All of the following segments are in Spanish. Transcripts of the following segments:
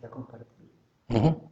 Ya compartí. Ujú.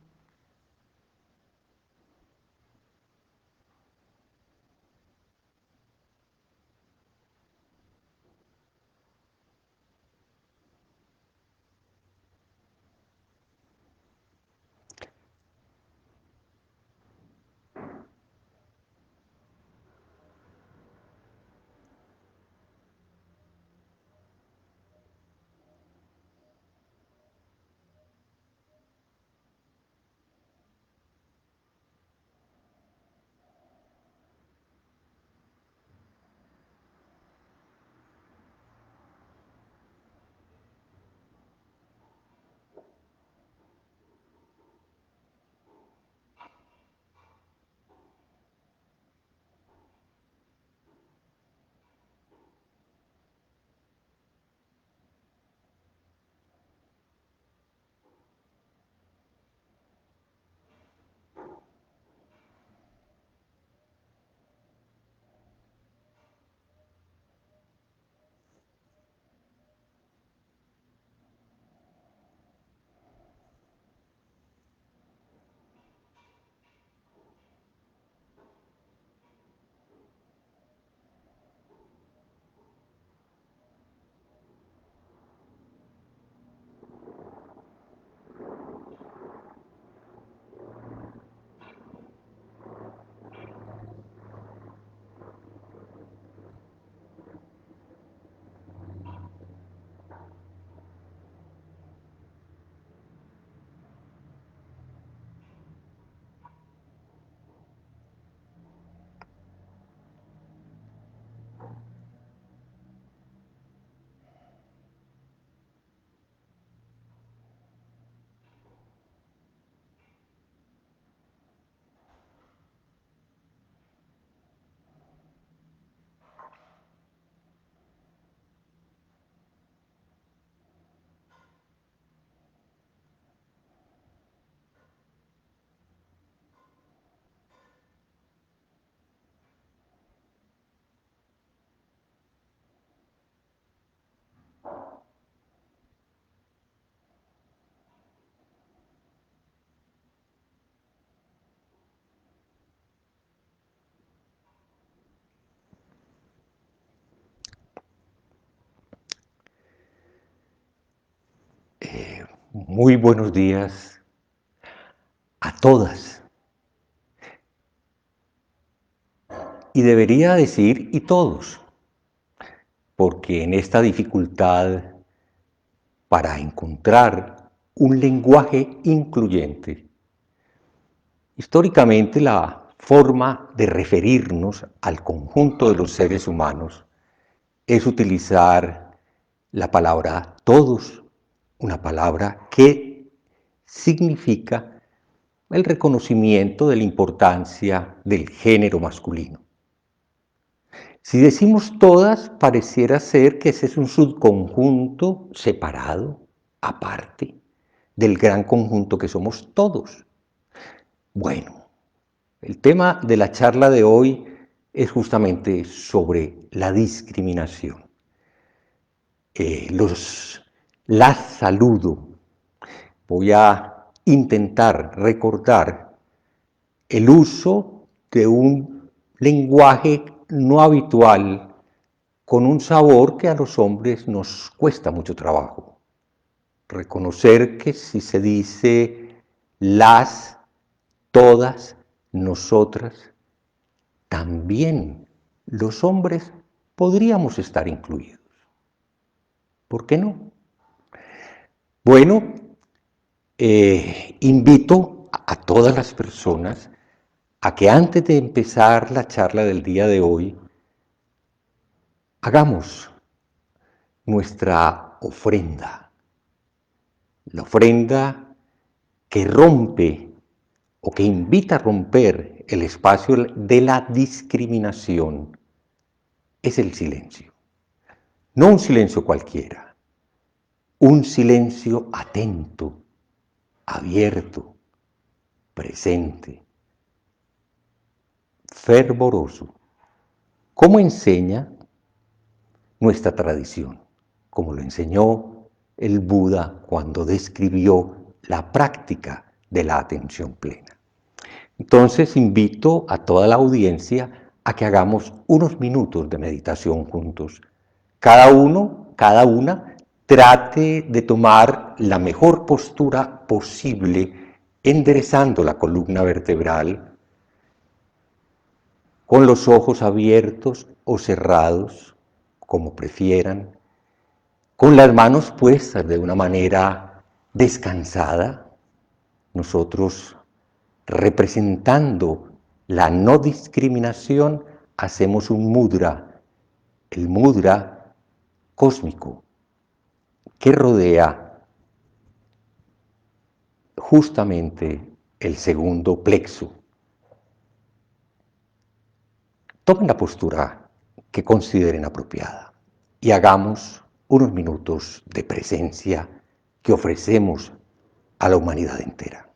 Muy buenos días a todas. Y debería decir y todos, porque en esta dificultad para encontrar un lenguaje incluyente, históricamente la forma de referirnos al conjunto de los seres humanos es utilizar la palabra todos, una palabra que significa el reconocimiento de la importancia del género masculino. Si decimos todas, pareciera ser que ese es un subconjunto separado, aparte, del gran conjunto que somos todos. Bueno, el tema de la charla de hoy es justamente sobre la discriminación. Las saludo. Voy a intentar recordar el uso de un lenguaje no habitual con un sabor que a los hombres nos cuesta mucho trabajo. Reconocer que si se dice las, todas, nosotras, también los hombres podríamos estar incluidos. ¿Por qué no? Bueno, invito a todas las personas a que antes de empezar la charla del día de hoy, hagamos nuestra ofrenda. La ofrenda que rompe o que invita a romper el espacio de la discriminación es el silencio. No un silencio cualquiera, un silencio atento, abierto, presente, fervoroso, como enseña nuestra tradición, como lo enseñó el Buda cuando describió la práctica de la atención plena. Entonces invito a toda la audiencia a que hagamos unos minutos de meditación juntos. Cada uno, cada una, trate de tomar la mejor postura posible, enderezando la columna vertebral, con los ojos abiertos o cerrados, como prefieran, con las manos puestas de una manera descansada, nosotros representando la no discriminación, hacemos un mudra, el mudra cósmico, que rodea justamente el segundo plexo. Tomen la postura que consideren apropiada y hagamos unos minutos de presencia que ofrecemos a la humanidad entera.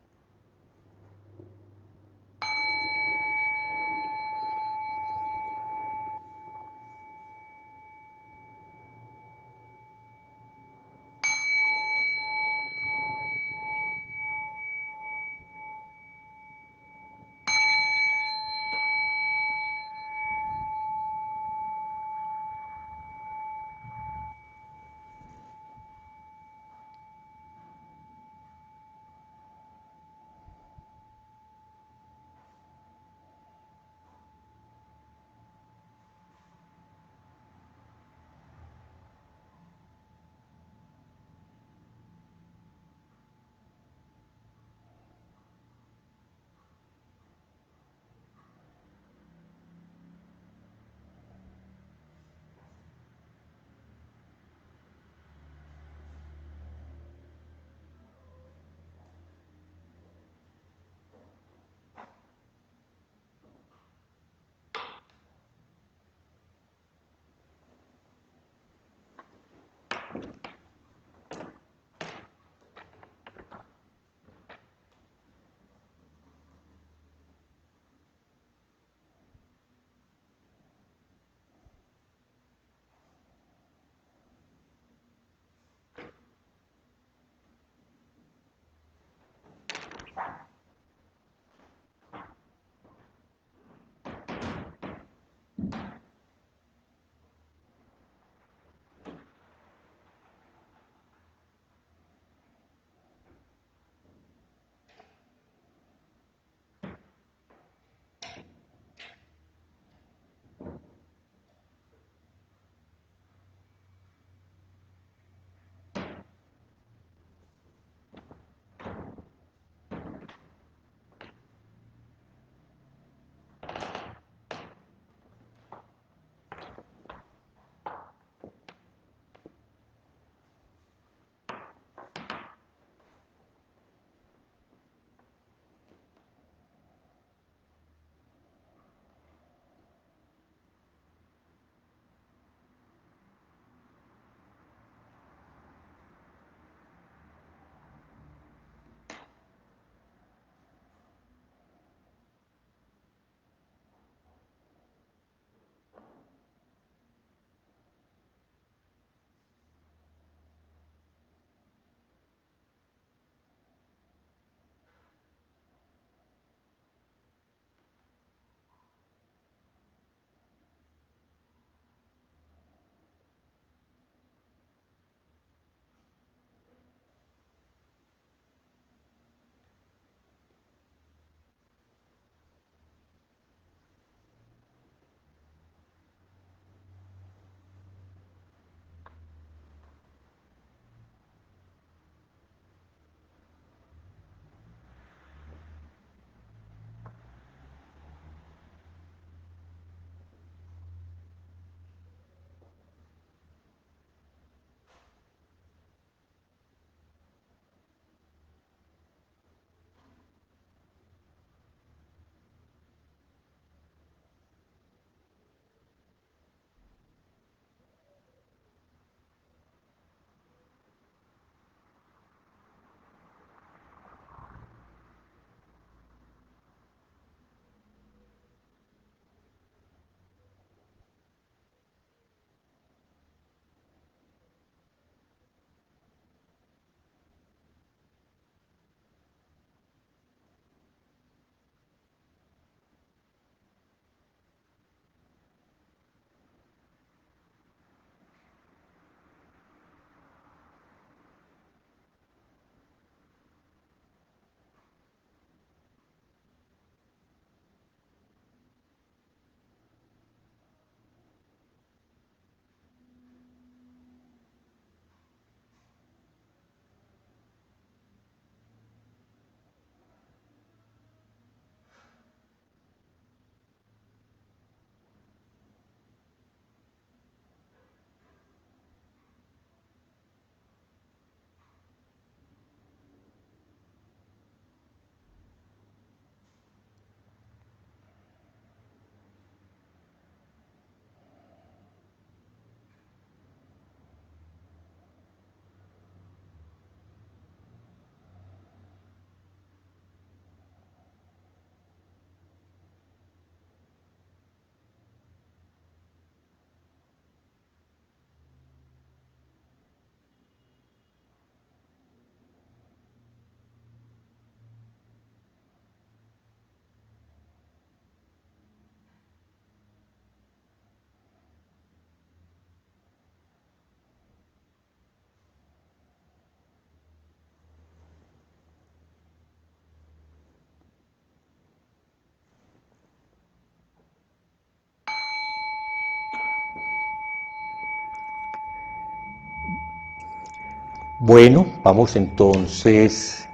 Bueno, vamos entonces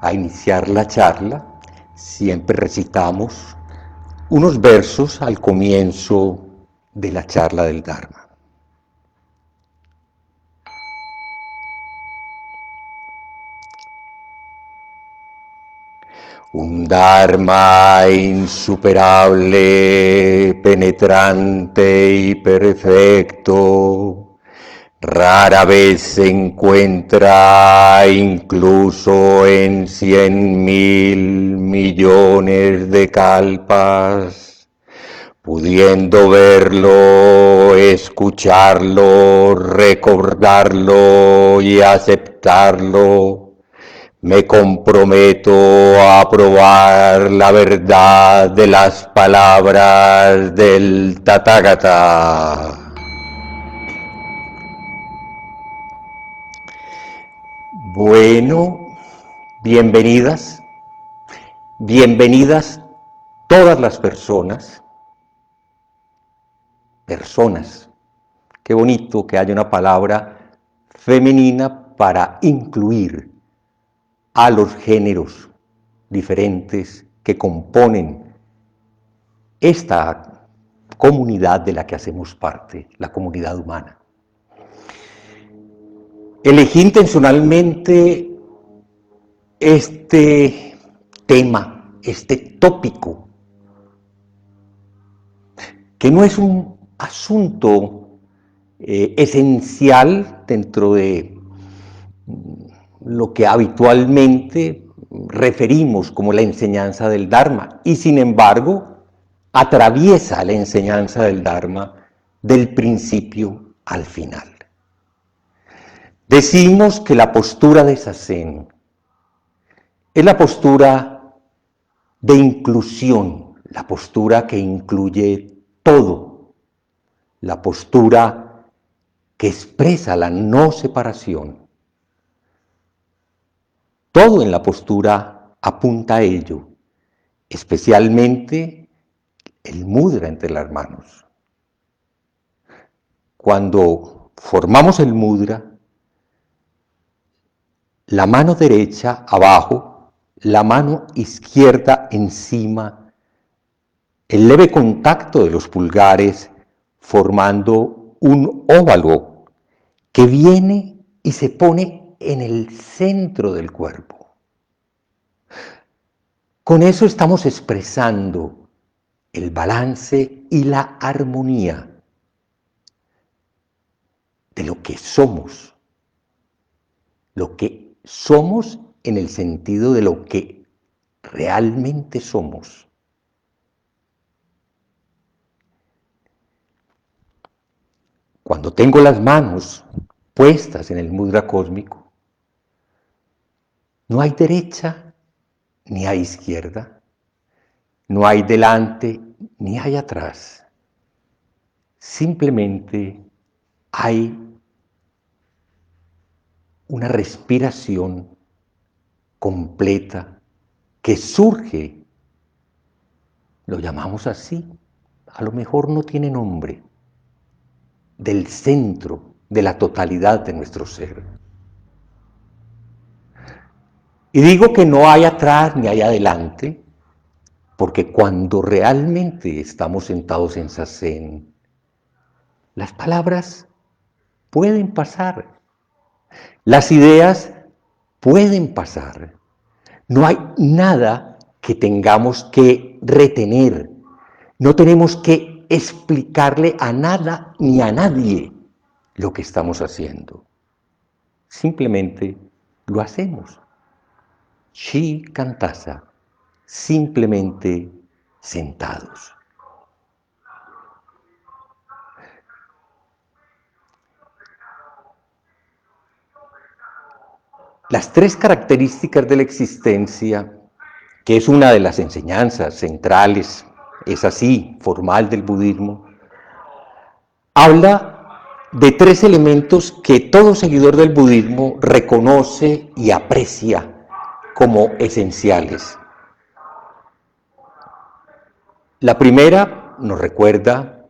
a iniciar la charla. Siempre recitamos unos versos al comienzo de la charla del Dharma. Un Dharma insuperable, penetrante y perfecto, rara vez se encuentra incluso en 100.000 millones de kalpas. Pudiendo verlo, escucharlo, recordarlo y aceptarlo, me comprometo a probar la verdad de las palabras del Tathagata. Bueno, bienvenidas todas las personas. Qué bonito que haya una palabra femenina para incluir a los géneros diferentes que componen esta comunidad de la que hacemos parte, la comunidad humana. Elegí intencionalmente este tema, este tópico, que no es un asunto esencial dentro de lo que habitualmente referimos como la enseñanza del Dharma, y sin embargo atraviesa la enseñanza del Dharma del principio al final. Decimos que la postura de Zazen es la postura de inclusión, la postura que incluye todo, la postura que expresa la no separación. Todo en la postura apunta a ello, especialmente el mudra entre las manos. Cuando formamos el mudra, la mano derecha abajo, la mano izquierda encima, el leve contacto de los pulgares formando un óvalo que viene y se pone en el centro del cuerpo. Con eso estamos expresando el balance y la armonía de lo que somos en el sentido de lo que realmente somos. Cuando tengo las manos puestas en el mudra cósmico, no hay derecha ni hay izquierda, no hay delante ni hay atrás. Simplemente hay una respiración completa que surge, lo llamamos así, a lo mejor no tiene nombre, del centro, de la totalidad de nuestro ser. Y digo que no hay atrás ni hay adelante, porque cuando realmente estamos sentados en Zazen, las palabras pueden pasar, las ideas pueden pasar. No hay nada que tengamos que retener, no tenemos que explicarle a nada ni a nadie lo que estamos haciendo. Simplemente lo hacemos. Shikantasa, simplemente sentados. Las tres características de la existencia, que es una de las enseñanzas centrales, es así, formal del budismo, habla de tres elementos que todo seguidor del budismo reconoce y aprecia como esenciales. La primera nos recuerda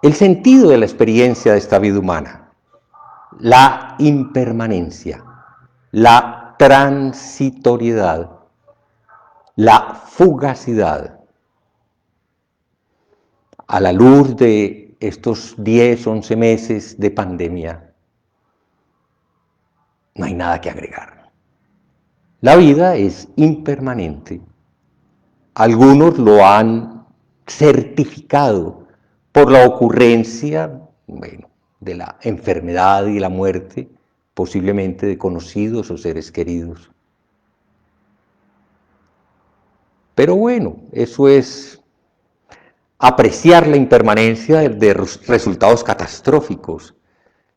el sentido de la experiencia de esta vida humana. la impermanencia, la transitoriedad, la fugacidad. A la luz de estos 10, 11 meses de pandemia, no hay nada que agregar. La vida es impermanente. Algunos lo han certificado por la ocurrencia, bueno, de la enfermedad y la muerte, posiblemente de conocidos o seres queridos. Pero bueno, eso es apreciar la impermanencia de resultados catastróficos.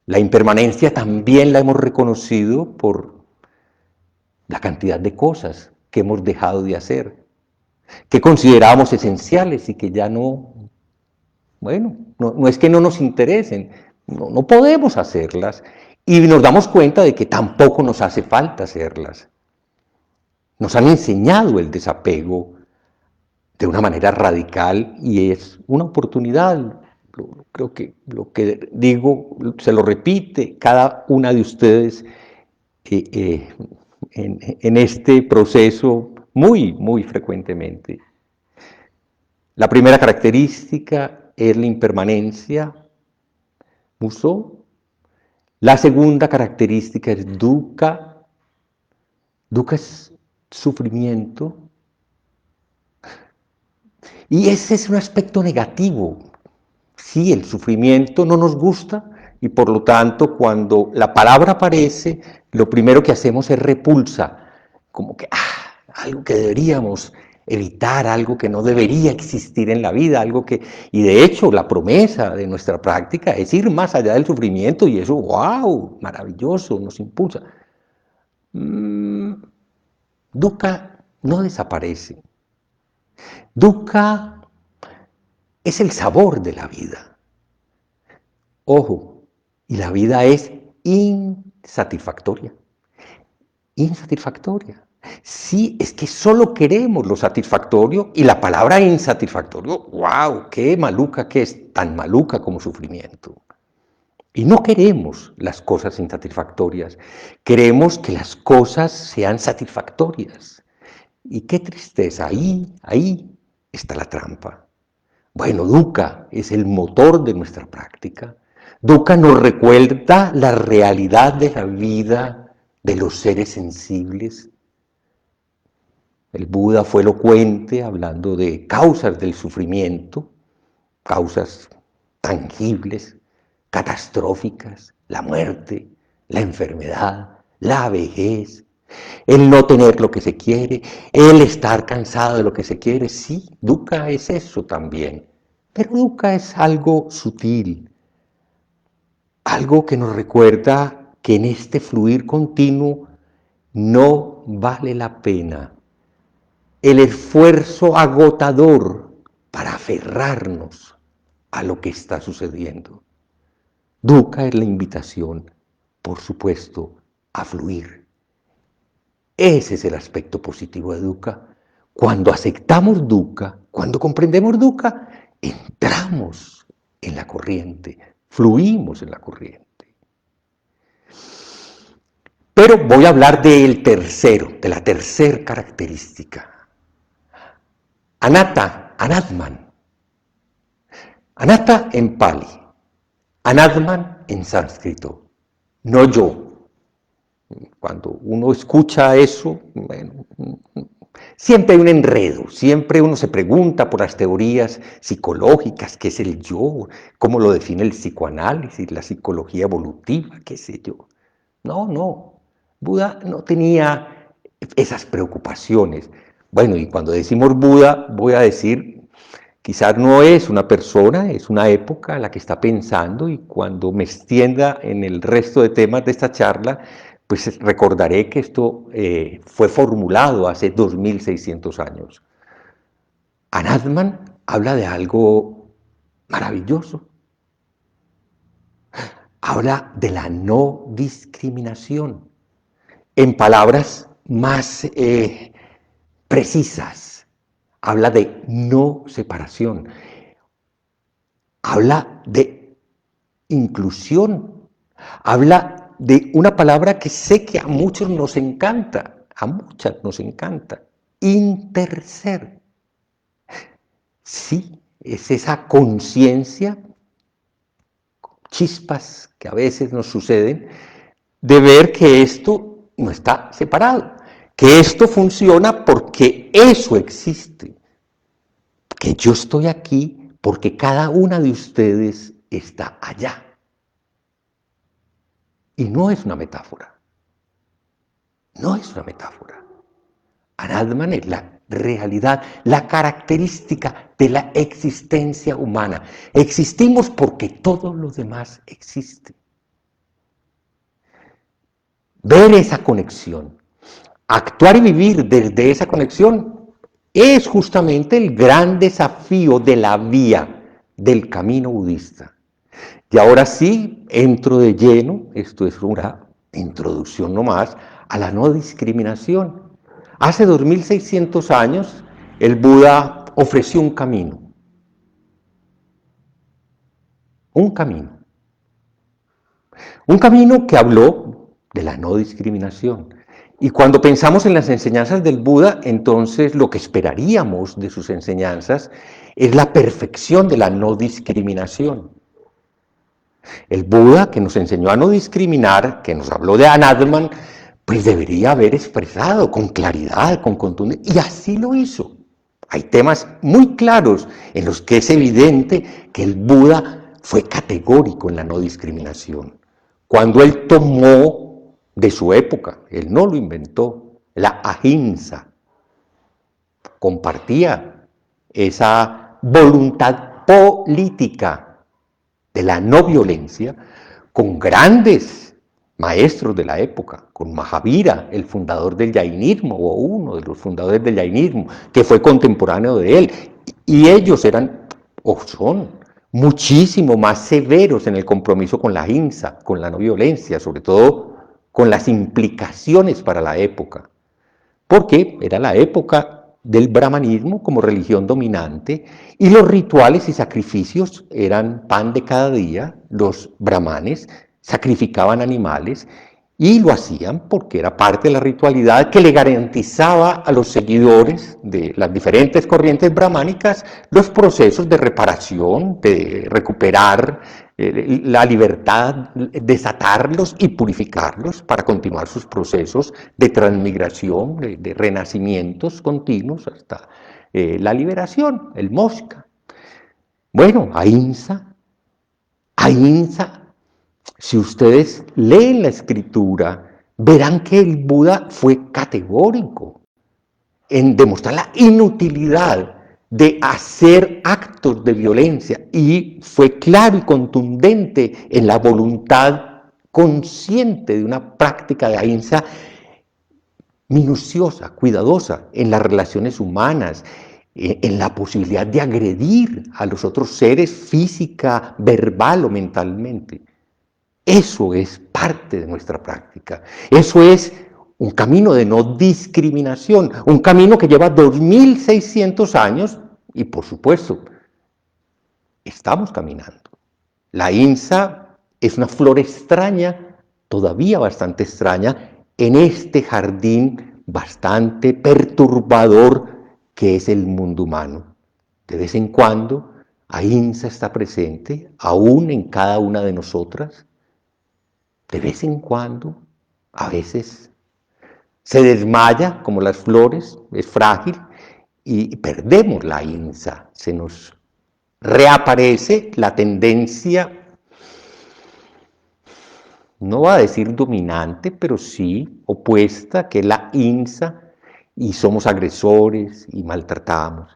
La impermanencia también la hemos reconocido por la cantidad de cosas que hemos dejado de hacer, que considerábamos esenciales y que ya no, bueno, no es que no nos interesen, no podemos hacerlas y nos damos cuenta de que tampoco nos hace falta hacerlas. Nos han enseñado el desapego de una manera radical y es una oportunidad. Creo que lo que digo se lo repite cada una de ustedes en este proceso muy frecuentemente. La primera característica es la impermanencia, muso. La segunda característica es dukkha. Dukkha es sufrimiento. Y ese es un aspecto negativo. Sí, el sufrimiento no nos gusta y por lo tanto cuando la palabra aparece, lo primero que hacemos es repulsa, como que algo que deberíamos evitar, algo que no debería existir en la vida, algo que... Y de hecho la promesa de nuestra práctica es ir más allá del sufrimiento y eso, wow, maravilloso, nos impulsa. Dukkha no desaparece. Dukkha es el sabor de la vida. Ojo, y la vida es insatisfactoria. Insatisfactoria. Sí, es que solo queremos lo satisfactorio y la palabra insatisfactorio, wow, qué maluca que es, tan maluca como sufrimiento. Y no queremos las cosas insatisfactorias, queremos que las cosas sean satisfactorias. Y qué tristeza, ahí está la trampa. Bueno, dukkha es el motor de nuestra práctica. Dukkha nos recuerda la realidad de la vida de los seres sensibles. El Buda fue elocuente hablando de causas del sufrimiento, causas tangibles, catastróficas, la muerte, la enfermedad, la vejez, el no tener lo que se quiere, el estar cansado de lo que se quiere. Sí, dukkha es eso también, pero dukkha es algo sutil, algo que nos recuerda que en este fluir continuo no vale la pena el esfuerzo agotador para aferrarnos a lo que está sucediendo. Dukkha es la invitación, por supuesto, a fluir. Ese es el aspecto positivo de dukkha. Cuando aceptamos dukkha, cuando comprendemos dukkha, entramos en la corriente, fluimos en la corriente. Pero voy a hablar del tercero, de la tercera característica. Anatta, Anatman. Anatta en Pali, Anatman en sánscrito, no yo. Cuando uno escucha eso, bueno, siempre hay un enredo, siempre uno se pregunta por las teorías psicológicas, qué es el yo, cómo lo define el psicoanálisis, la psicología evolutiva, qué sé yo. No, Buda no tenía esas preocupaciones. Bueno, y cuando decimos Buda, voy a decir, quizás no es una persona, es una época la que está pensando y cuando me extienda en el resto de temas de esta charla, pues recordaré que esto fue formulado hace 2600 años. Anatman habla de algo maravilloso. Habla de la no discriminación. En palabras más precisas, habla de no separación. Habla de inclusión, Habla de una palabra que sé que a muchos nos encanta, a muchas nos encanta, interser. Sí, es esa conciencia, chispas que a veces nos suceden, de ver que esto no está separado, que esto funciona porque eso existe, que yo estoy aquí porque cada una de ustedes está allá. Y no es una metáfora, no es una metáfora. Anatman es la realidad, la característica de la existencia humana. Existimos porque todos los demás existen. Ver esa conexión, actuar y vivir desde esa conexión es justamente el gran desafío de la vía del camino budista. Y ahora sí, entro de lleno, esto es una introducción nomás, a la no discriminación. Hace 2600 años, el Buda ofreció un camino. Un camino. Un camino que habló de la no discriminación. Y cuando pensamos en las enseñanzas del Buda, entonces lo que esperaríamos de sus enseñanzas es la perfección de la no discriminación. El Buda, que nos enseñó a no discriminar, que nos habló de Anatman, pues debería haber expresado con claridad, con contundencia, y así lo hizo. Hay temas muy claros en los que es evidente que el Buda fue categórico en la no discriminación. Cuando él tomó de su época, él no lo inventó, la ahimsa, compartía esa voluntad política de la no violencia con grandes maestros de la época, con Mahavira, el fundador del jainismo, o uno de los fundadores del jainismo, que fue contemporáneo de él. Y ellos eran, o son, muchísimo más severos en el compromiso con la ahimsa, con la no violencia, sobre todo con las implicaciones para la época. Porque era la época del brahmanismo como religión dominante y los rituales y sacrificios eran pan de cada día. Los brahmanes sacrificaban animales y lo hacían porque era parte de la ritualidad que le garantizaba a los seguidores de las diferentes corrientes brahmánicas los procesos de reparación, de recuperar la libertad, desatarlos y purificarlos para continuar sus procesos de transmigración, de renacimientos continuos hasta la liberación, el moksha. Bueno, ahimsa, si ustedes leen la escritura, verán que el Buda fue categórico en demostrar la inutilidad de hacer actos de violencia y fue claro y contundente en la voluntad consciente de una práctica de ahimsa minuciosa, cuidadosa en las relaciones humanas, en la posibilidad de agredir a los otros seres física, verbal o mentalmente. Eso es parte de nuestra práctica. Eso es un camino de no discriminación, un camino que lleva 2600 años y por supuesto, estamos caminando. La ahimsa es una flor extraña, todavía bastante extraña, en este jardín bastante perturbador que es el mundo humano. De vez en cuando, ahimsa está presente, aún en cada una de nosotras. De vez en cuando, a veces, se desmaya como las flores, es frágil, y perdemos la ahimsa, se nos reaparece la tendencia, no va a decir dominante, pero sí opuesta, que es la ahimsa, y somos agresores y maltratamos.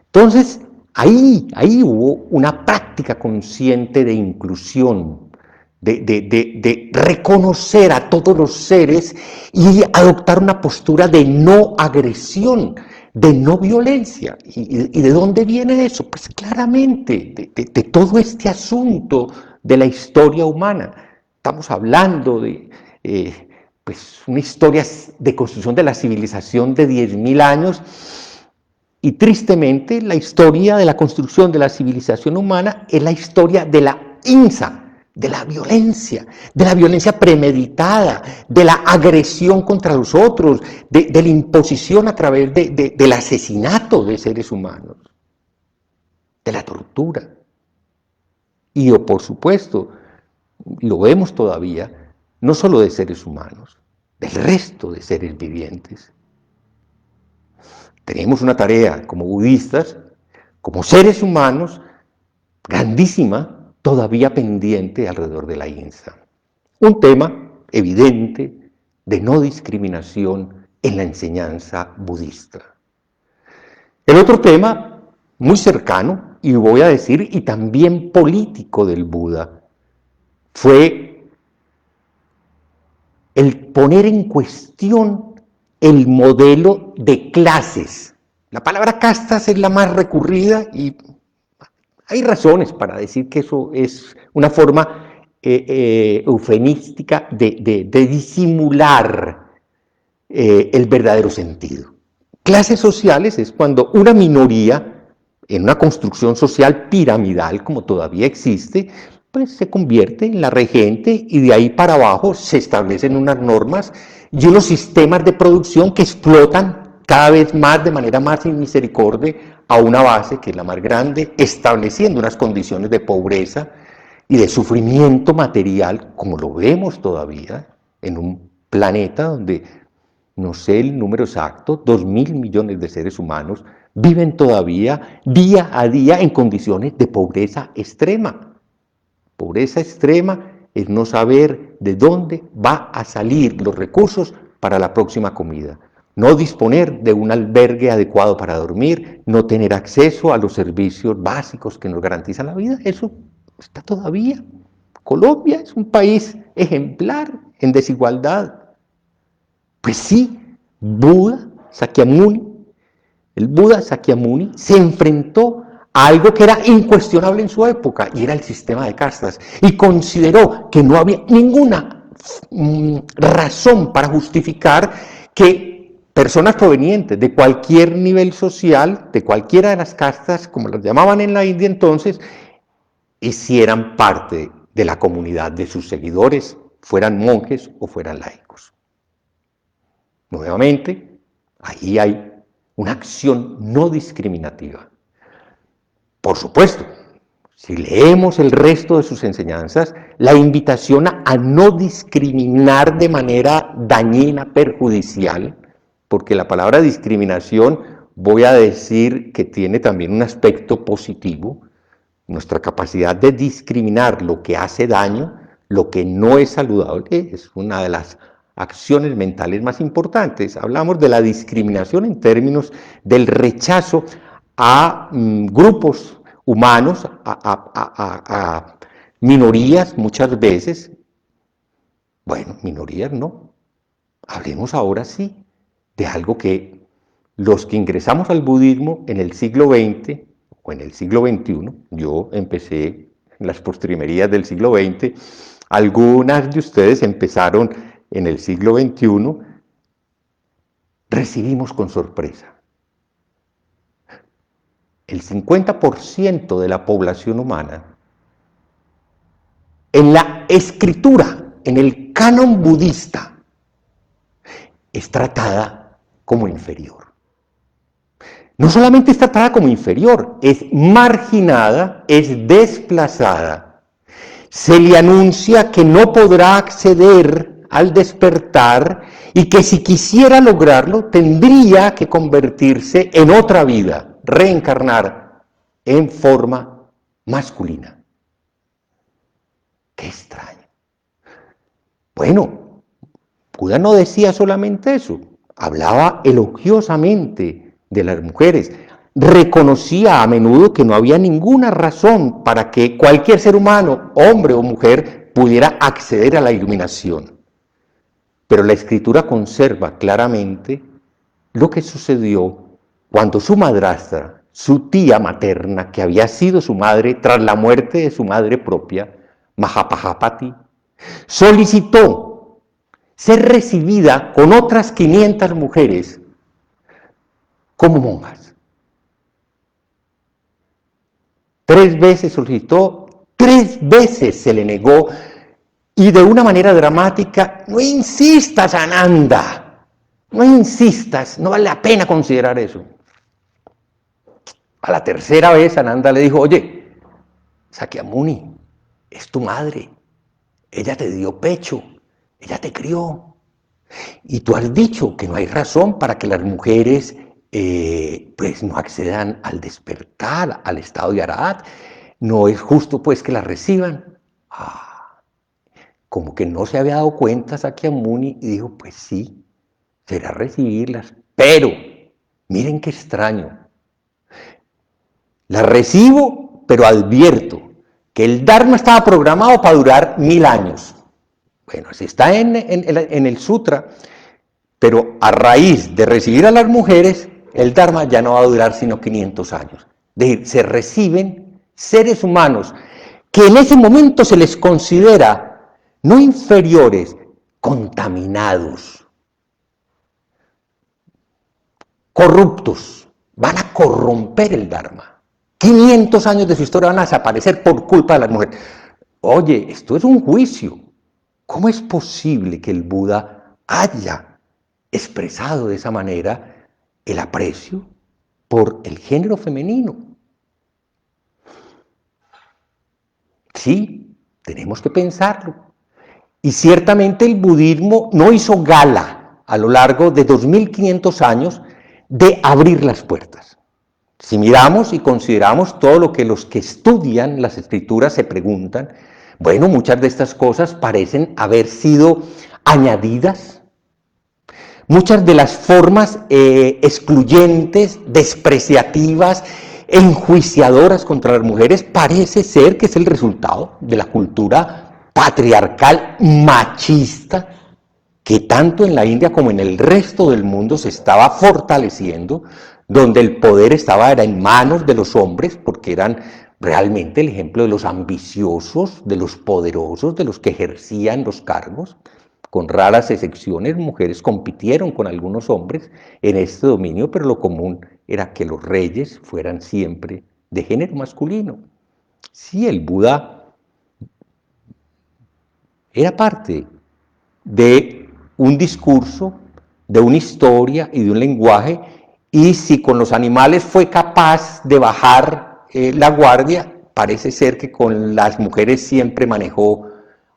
Entonces, ahí hubo una práctica consciente de inclusión, de reconocer a todos los seres y adoptar una postura de no agresión, de no violencia. ¿Y de dónde viene eso? Pues claramente, de todo este asunto de la historia humana. Estamos hablando de pues una historia de construcción de la civilización de 10.000 años y tristemente la historia de la construcción de la civilización humana es la historia de la ahimsa, de la violencia premeditada, de la agresión contra los otros, de la imposición a través del asesinato de seres humanos, de la tortura. Y por supuesto, lo vemos todavía, no solo de seres humanos, del resto de seres vivientes. Tenemos una tarea como budistas, como seres humanos, grandísima, todavía pendiente alrededor de la ahimsa. Un tema evidente de no discriminación en la enseñanza budista. El otro tema, muy cercano, y voy a decir, y también político del Buda, fue el poner en cuestión el modelo de clases. La palabra castas es la más recurrida y hay razones para decir que eso es una forma eufemística de disimular el verdadero sentido. Clases sociales es cuando una minoría, en una construcción social piramidal, como todavía existe, pues se convierte en la regente y de ahí para abajo se establecen unas normas y unos sistemas de producción que explotan cada vez más de manera más sin misericordia a una base que es la más grande, estableciendo unas condiciones de pobreza y de sufrimiento material, como lo vemos todavía en un planeta donde, no sé el número exacto, 2.000 millones de seres humanos viven todavía día a día en condiciones de pobreza extrema. Pobreza extrema es no saber de dónde va a salir los recursos para la próxima comida. No disponer de un albergue adecuado para dormir, no tener acceso a los servicios básicos que nos garantizan la vida, eso está todavía. Colombia es un país ejemplar en desigualdad. Pues sí, el Buda Sakyamuni se enfrentó a algo que era incuestionable en su época, y era el sistema de castas, y consideró que no había ninguna razón para justificar que personas provenientes de cualquier nivel social, de cualquiera de las castas, como las llamaban en la India entonces, hicieran parte de la comunidad de sus seguidores, fueran monjes o fueran laicos. Nuevamente, ahí hay una acción no discriminativa. Por supuesto, si leemos el resto de sus enseñanzas, la invitación a no discriminar de manera dañina, perjudicial, porque la palabra discriminación voy a decir que tiene también un aspecto positivo, nuestra capacidad de discriminar lo que hace daño, lo que no es saludable, es una de las acciones mentales más importantes. Hablamos de la discriminación en términos del rechazo a grupos humanos, a minorías muchas veces. Bueno, minorías no. Hablemos ahora sí de algo que los que ingresamos al budismo en el siglo XX o en el siglo XXI, yo empecé en las postrimerías del siglo XX, algunas de ustedes empezaron en el siglo XXI, recibimos con sorpresa. El 50% de la población humana, en la escritura, en el canon budista, es tratada como inferior. No solamente es tratada como inferior, es marginada, es desplazada. Se le anuncia que no podrá acceder al despertar y que si quisiera lograrlo tendría que convertirse en otra vida, reencarnar en forma masculina. ¡Qué extraño! Bueno, Buda no decía solamente eso, hablaba elogiosamente de las mujeres, reconocía a menudo que no había ninguna razón para que cualquier ser humano, hombre o mujer, pudiera acceder a la iluminación. Pero la Escritura conserva claramente lo que sucedió cuando su madrastra, su tía materna, que había sido su madre tras la muerte de su madre propia, Mahapajapati, solicitó ser recibida con otras 500 mujeres como monjas. 3 veces solicitó, 3 veces se le negó y de una manera dramática: no insistas, Ananda, no insistas, no vale la pena considerar eso. A la 3ª vez Ananda le dijo: oye, Sakyamuni, es tu madre, ella te dio pecho, ella te crió. Y tú has dicho que no hay razón para que las mujeres pues no accedan al despertar, al estado de Arahat. No es justo pues que las reciban. Como que no se había dado cuenta Sakyamuni y dijo: pues sí, será recibirlas, pero miren qué extraño. Las recibo, pero advierto que el Dharma estaba programado para durar 1000 años. Bueno, así está en el sutra, pero a raíz de recibir a las mujeres, el Dharma ya no va a durar sino 500 años. Es decir, se reciben seres humanos que en ese momento se les considera no inferiores, contaminados, corruptos, van a corromper el Dharma. 500 años de su historia van a desaparecer por culpa de las mujeres. Oye, esto es un juicio. ¿Cómo es posible que el Buda haya expresado de esa manera el aprecio por el género femenino? Sí, tenemos que pensarlo. Y ciertamente el budismo no hizo gala a lo largo de 2500 años de abrir las puertas. Si miramos y consideramos todo lo que los que estudian las escrituras se preguntan, bueno, muchas de estas cosas parecen haber sido añadidas. Muchas de las formas excluyentes, despreciativas, enjuiciadoras contra las mujeres parece ser que es el resultado de la cultura patriarcal machista que tanto en la India como en el resto del mundo se estaba fortaleciendo, donde el poder estaba en manos de los hombres, porque eran realmente el ejemplo de los ambiciosos, de los poderosos, de los que ejercían los cargos. Con raras excepciones, mujeres compitieron con algunos hombres en este dominio, pero lo común era que los reyes fueran siempre de género masculino. Sí, el Buda era parte de un discurso, de una historia y de un lenguaje, y si con los animales fue capaz de bajar la guardia, parece ser que con las mujeres siempre manejó,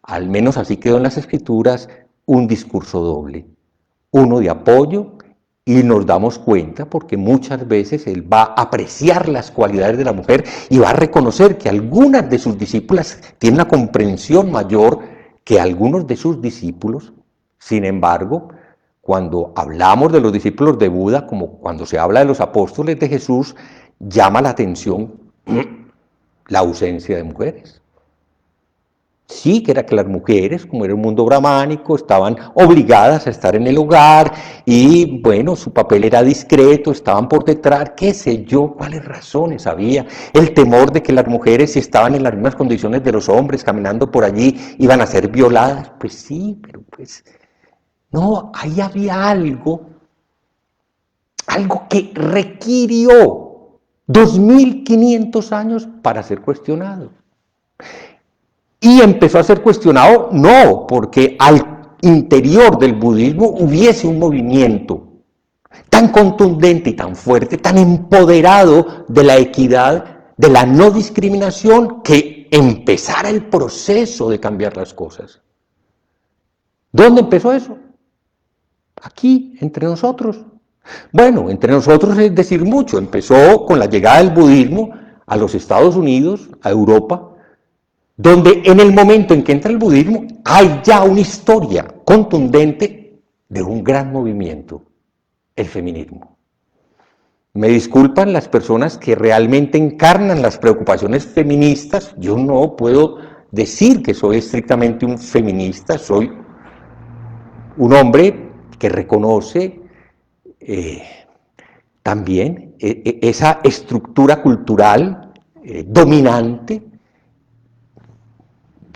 al menos así quedó en las escrituras, un discurso doble, uno de apoyo, y nos damos cuenta porque muchas veces él va a apreciar las cualidades de la mujer y va a reconocer que algunas de sus discípulas tienen una comprensión mayor que algunos de sus discípulos. Sin embargo, cuando hablamos de los discípulos de Buda, como cuando se habla de los apóstoles de Jesús, llama la atención la ausencia de mujeres. Sí, que era que las mujeres, como era un mundo brahmánico, estaban obligadas a estar en el hogar y, bueno, su papel era discreto, estaban por detrás, qué sé yo, cuáles razones había. El temor de que las mujeres, si estaban en las mismas condiciones de los hombres, caminando por allí, iban a ser violadas. Pues sí, pero pues, no, ahí había algo que requirió 2500 años para ser cuestionado. Y empezó a ser cuestionado no porque al interior del budismo hubiese un movimiento tan contundente y tan fuerte, tan empoderado de la equidad, de la no discriminación, que empezara el proceso de cambiar las cosas. ¿Dónde empezó eso? Aquí, entre nosotros. Bueno, entre nosotros es decir mucho. Empezó con la llegada del budismo a los Estados Unidos, a Europa, donde en el momento en que entra el budismo hay ya una historia contundente de un gran movimiento, el feminismo. Me disculpan las personas que realmente encarnan las preocupaciones feministas, yo no puedo decir que soy estrictamente un feminista, soy un hombre que reconoce también esa estructura cultural dominante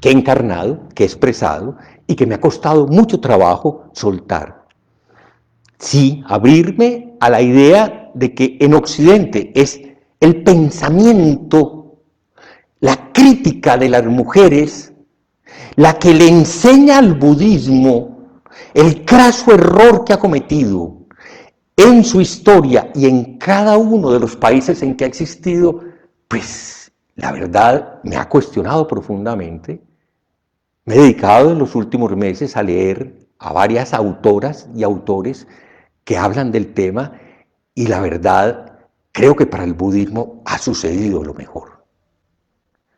que he encarnado, que he expresado y que me ha costado mucho trabajo soltar. Sí, abrirme a la idea de que en Occidente es el pensamiento, la crítica de las mujeres, la que le enseña al budismo el craso error que ha cometido en su historia y en cada uno de los países en que ha existido, pues la verdad me ha cuestionado profundamente. Me he dedicado en los últimos meses a leer a varias autoras y autores que hablan del tema y la verdad creo que para el budismo ha sucedido lo mejor.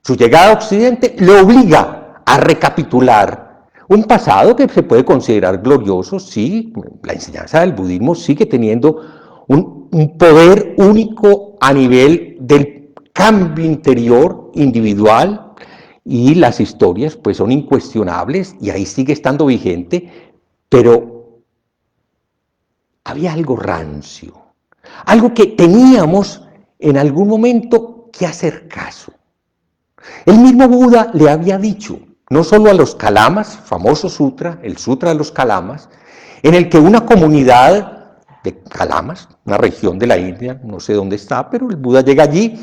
Su llegada a Occidente le obliga a recapitular un pasado que se puede considerar glorioso, sí, la enseñanza del budismo sigue teniendo un poder único a nivel del cambio interior individual y las historias pues son incuestionables y ahí sigue estando vigente, pero había algo rancio, algo que teníamos en algún momento que hacer caso. El mismo Buda le había dicho, no solo a los Kalamas, famoso sutra, el Sutra de los Kalamas, en el que una comunidad de Kalamas, una región de la India, no sé dónde está, pero el Buda llega allí.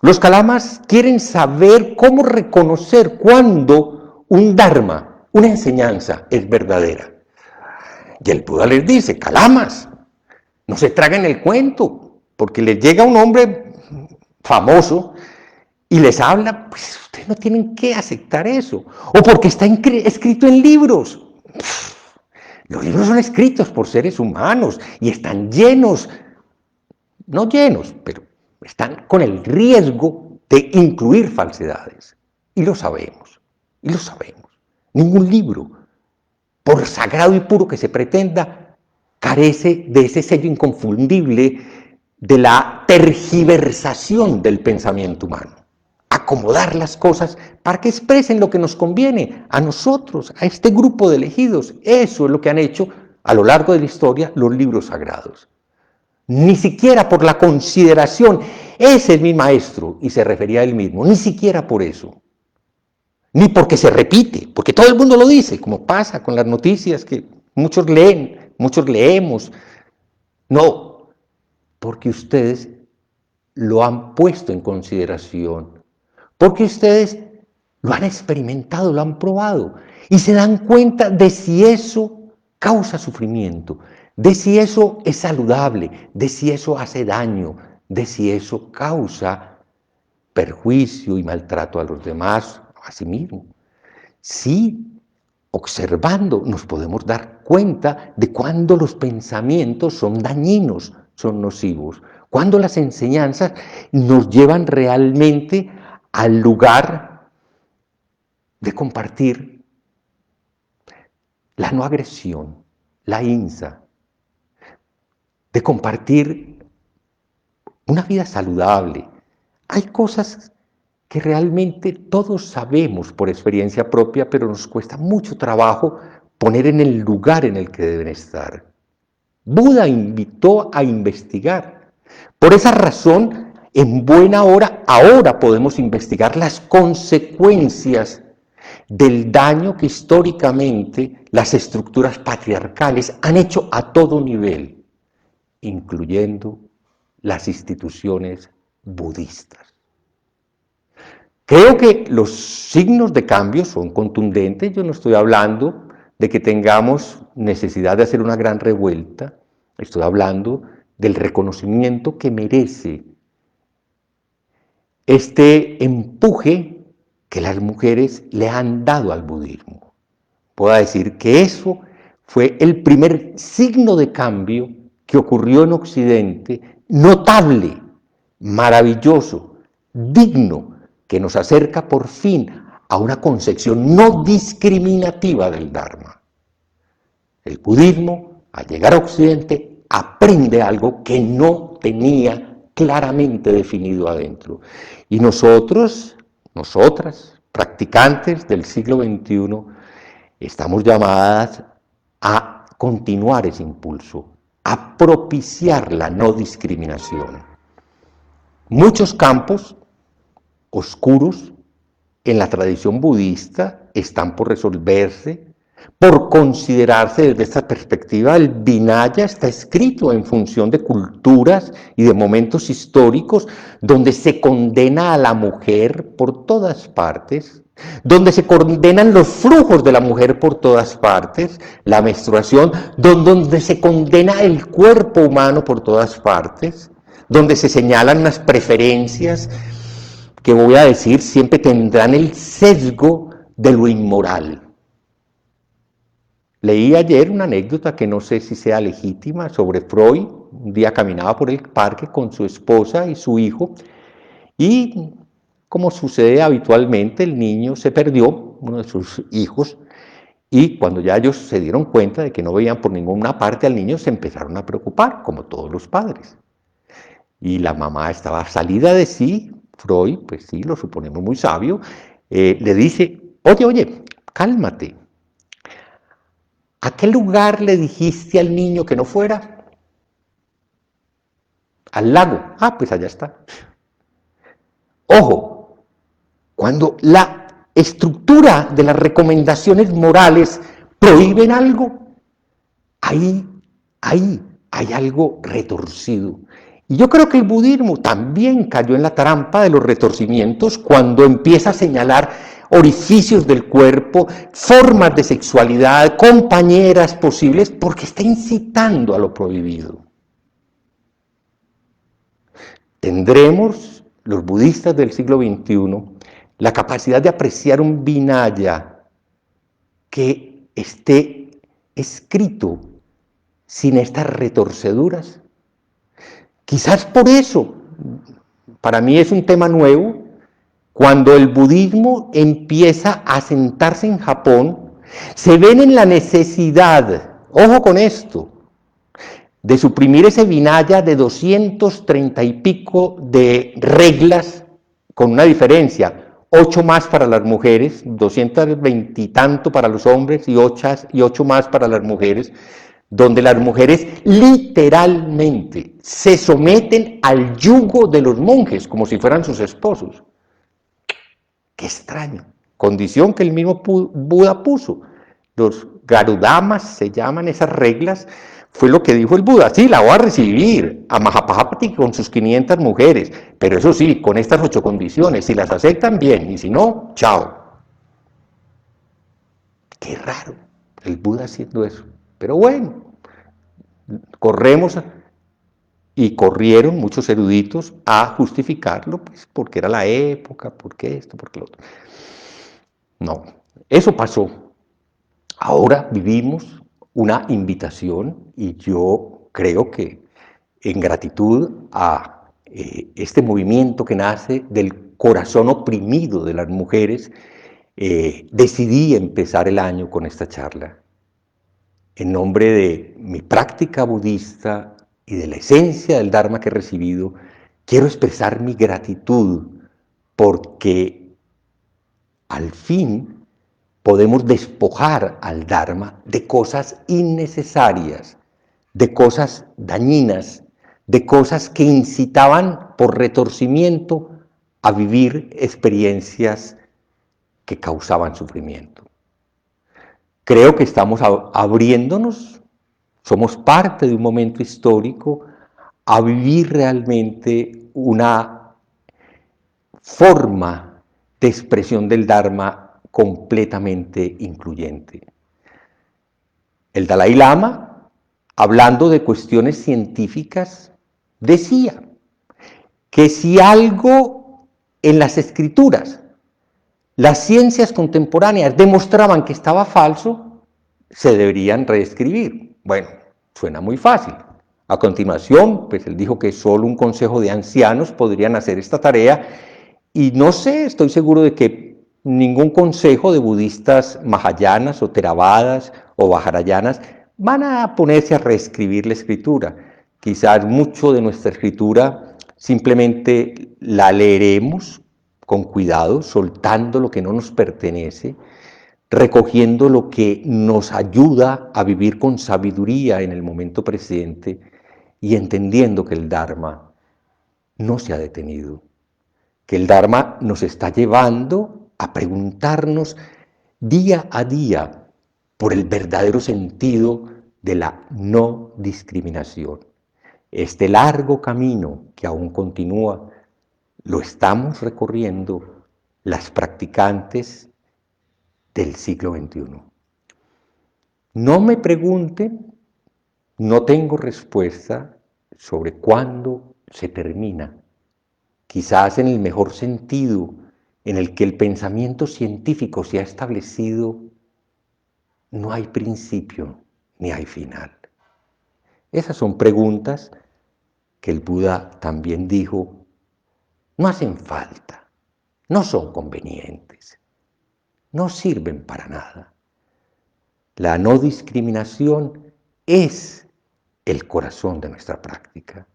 Los Kalamas quieren saber cómo reconocer cuándo un Dharma, una enseñanza, es verdadera. Y el Buda les dice, Kalamas, no se traguen el cuento, porque les llega un hombre famoso y les habla, pues ustedes no tienen que aceptar eso. O porque está escrito en libros. Los libros son escritos por seres humanos y están llenos, no llenos, pero están con el riesgo de incluir falsedades. Y lo sabemos, y lo sabemos. Ningún libro, por sagrado y puro que se pretenda, carece de ese sello inconfundible de la tergiversación del pensamiento humano. Acomodar las cosas para que expresen lo que nos conviene a nosotros, a este grupo de elegidos. Eso es lo que han hecho a lo largo de la historia los libros sagrados. Ni siquiera por la consideración, ese es mi maestro, y se refería a él mismo, ni siquiera por eso. Ni porque se repite, porque todo el mundo lo dice, como pasa con las noticias que muchos leen, muchos leemos. No, porque ustedes lo han puesto en consideración. Porque ustedes lo han experimentado, lo han probado y se dan cuenta de si eso causa sufrimiento, de si eso es saludable, de si eso hace daño, de si eso causa perjuicio y maltrato a los demás, a sí mismo. Sí, observando nos podemos dar cuenta de cuando los pensamientos son dañinos, son nocivos, cuando las enseñanzas nos llevan realmente al lugar de compartir la no agresión, la INSA, de compartir una vida saludable. Hay cosas que realmente todos sabemos por experiencia propia, pero nos cuesta mucho trabajo poner en el lugar en el que deben estar. Buda invitó a investigar. Por esa razón, en buena hora, ahora podemos investigar las consecuencias del daño que históricamente las estructuras patriarcales han hecho a todo nivel, incluyendo las instituciones budistas. Creo que los signos de cambio son contundentes. Yo no estoy hablando de que tengamos necesidad de hacer una gran revuelta. Estoy hablando del reconocimiento que merece este empuje que las mujeres le han dado al budismo. Puedo decir que eso fue el primer signo de cambio que ocurrió en Occidente, notable, maravilloso, digno, que nos acerca por fin a una concepción no discriminativa del Dharma. El budismo, al llegar a Occidente, aprende algo que no tenía claramente definido adentro. Y nosotros, nosotras, practicantes del siglo XXI, estamos llamadas a continuar ese impulso, a propiciar la no discriminación. Muchos campos oscuros en la tradición budista están por resolverse. Por considerarse desde esta perspectiva, el Vinaya está escrito en función de culturas y de momentos históricos donde se condena a la mujer por todas partes, donde se condenan los flujos de la mujer por todas partes, la menstruación, donde se condena el cuerpo humano por todas partes, donde se señalan unas preferencias que voy a decir siempre tendrán el sesgo de lo inmoral. Leí ayer una anécdota que no sé si sea legítima sobre Freud. Un día caminaba por el parque con su esposa y su hijo y, como sucede habitualmente, el niño se perdió, uno de sus hijos, y cuando ya ellos se dieron cuenta de que no veían por ninguna parte al niño, se empezaron a preocupar, como todos los padres. Y la mamá estaba salida de sí. Freud, pues sí, lo suponemos muy sabio, le dice, oye, cálmate. ¿A qué lugar le dijiste al niño que no fuera? Al lago. Ah, pues allá está. Ojo, cuando la estructura de las recomendaciones morales prohíben algo, ahí hay algo retorcido. Y yo creo que el budismo también cayó en la trampa de los retorcimientos cuando empieza a señalar orificios del cuerpo, formas de sexualidad, compañeras posibles, porque está incitando a lo prohibido. Tendremos, los budistas del siglo XXI, la capacidad de apreciar un Vinaya que esté escrito sin estas retorceduras. Quizás por eso, para mí es un tema nuevo, cuando el budismo empieza a sentarse en Japón, se ven en la necesidad, ojo con esto, de suprimir ese Vinaya de 230 y pico de reglas, con una diferencia, 8 más para las mujeres, 220 y tanto para los hombres y 8 más para las mujeres, donde las mujeres literalmente se someten al yugo de los monjes, como si fueran sus esposos. Qué extraño, condición que el mismo Buda puso. Los Garudamas se llaman esas reglas, fue lo que dijo el Buda, sí, la voy a recibir a Mahapajapati con sus 500 mujeres, pero eso sí, con estas 8 condiciones, si las aceptan bien, y si no, chao. Qué raro, el Buda haciendo eso. Pero bueno, corremos y corrieron muchos eruditos a justificarlo, pues porque era la época, porque esto, porque lo otro. No, eso pasó. Ahora vivimos una invitación y yo creo que en gratitud a este movimiento que nace del corazón oprimido de las mujeres, decidí empezar el año con esta charla. En nombre de mi práctica budista y de la esencia del Dharma que he recibido, quiero expresar mi gratitud porque al fin podemos despojar al Dharma de cosas innecesarias, de cosas dañinas, de cosas que incitaban por retorcimiento a vivir experiencias que causaban sufrimiento. Creo que estamos abriéndonos, somos parte de un momento histórico, a vivir realmente una forma de expresión del Dharma completamente incluyente. El Dalai Lama, hablando de cuestiones científicas, decía que si algo en las escrituras, las ciencias contemporáneas demostraban que estaba falso, se deberían reescribir. Bueno, suena muy fácil. A continuación, pues él dijo que solo un consejo de ancianos podrían hacer esta tarea y no sé, estoy seguro de que ningún consejo de budistas mahayanas o theravadas o vajrayanas van a ponerse a reescribir la escritura. Quizás mucho de nuestra escritura simplemente la leeremos con cuidado, soltando lo que no nos pertenece, recogiendo lo que nos ayuda a vivir con sabiduría en el momento presente y entendiendo que el Dharma no se ha detenido, que el Dharma nos está llevando a preguntarnos día a día por el verdadero sentido de la no discriminación. Este largo camino que aún continúa, lo estamos recorriendo las practicantes del siglo XXI. No me pregunten, no tengo respuesta sobre cuándo se termina. Quizás en el mejor sentido en el que el pensamiento científico se ha establecido, no hay principio ni hay final. Esas son preguntas que el Buda también dijo, no hacen falta, no son convenientes, no sirven para nada. La no discriminación es el corazón de nuestra práctica.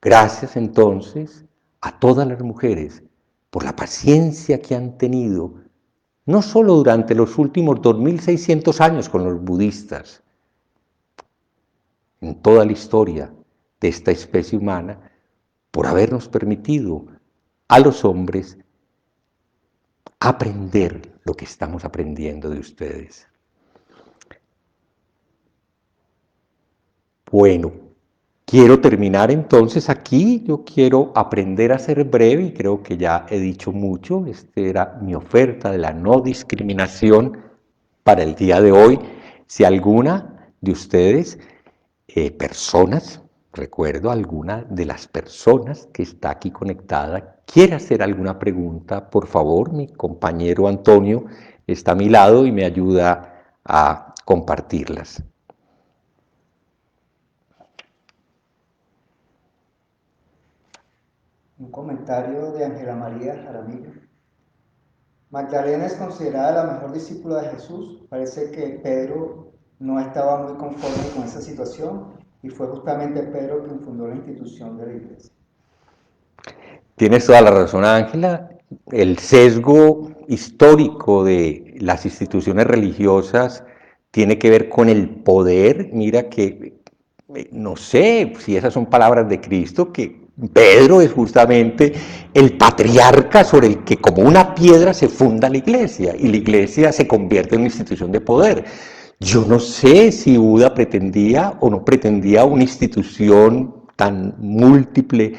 Gracias entonces a todas las mujeres por la paciencia que han tenido, no solo durante los últimos 2600 años con los budistas, en toda la historia de esta especie humana, por habernos permitido a los hombres aprender lo que estamos aprendiendo de ustedes. Bueno, quiero terminar entonces aquí. Yo quiero aprender a ser breve y creo que ya he dicho mucho. Esta era mi oferta de la no discriminación para el día de hoy. Si alguna de ustedes, personas, recuerdo alguna de las personas que está aquí conectada, quiere hacer alguna pregunta, por favor, mi compañero Antonio está a mi lado y me ayuda a compartirlas. Un comentario de Ángela María Jaramillo. Magdalena es considerada la mejor discípula de Jesús. Parece que Pedro no estaba muy conforme con esa situación y fue justamente Pedro quien fundó la institución de la iglesia. Tienes toda la razón, Ángela. El sesgo histórico de las instituciones religiosas tiene que ver con el poder. Mira que, no sé si esas son palabras de Cristo, que Pedro es justamente el patriarca sobre el que como una piedra se funda la iglesia y la iglesia se convierte en una institución de poder. Yo no sé si Buda pretendía o no pretendía una institución tan múltiple,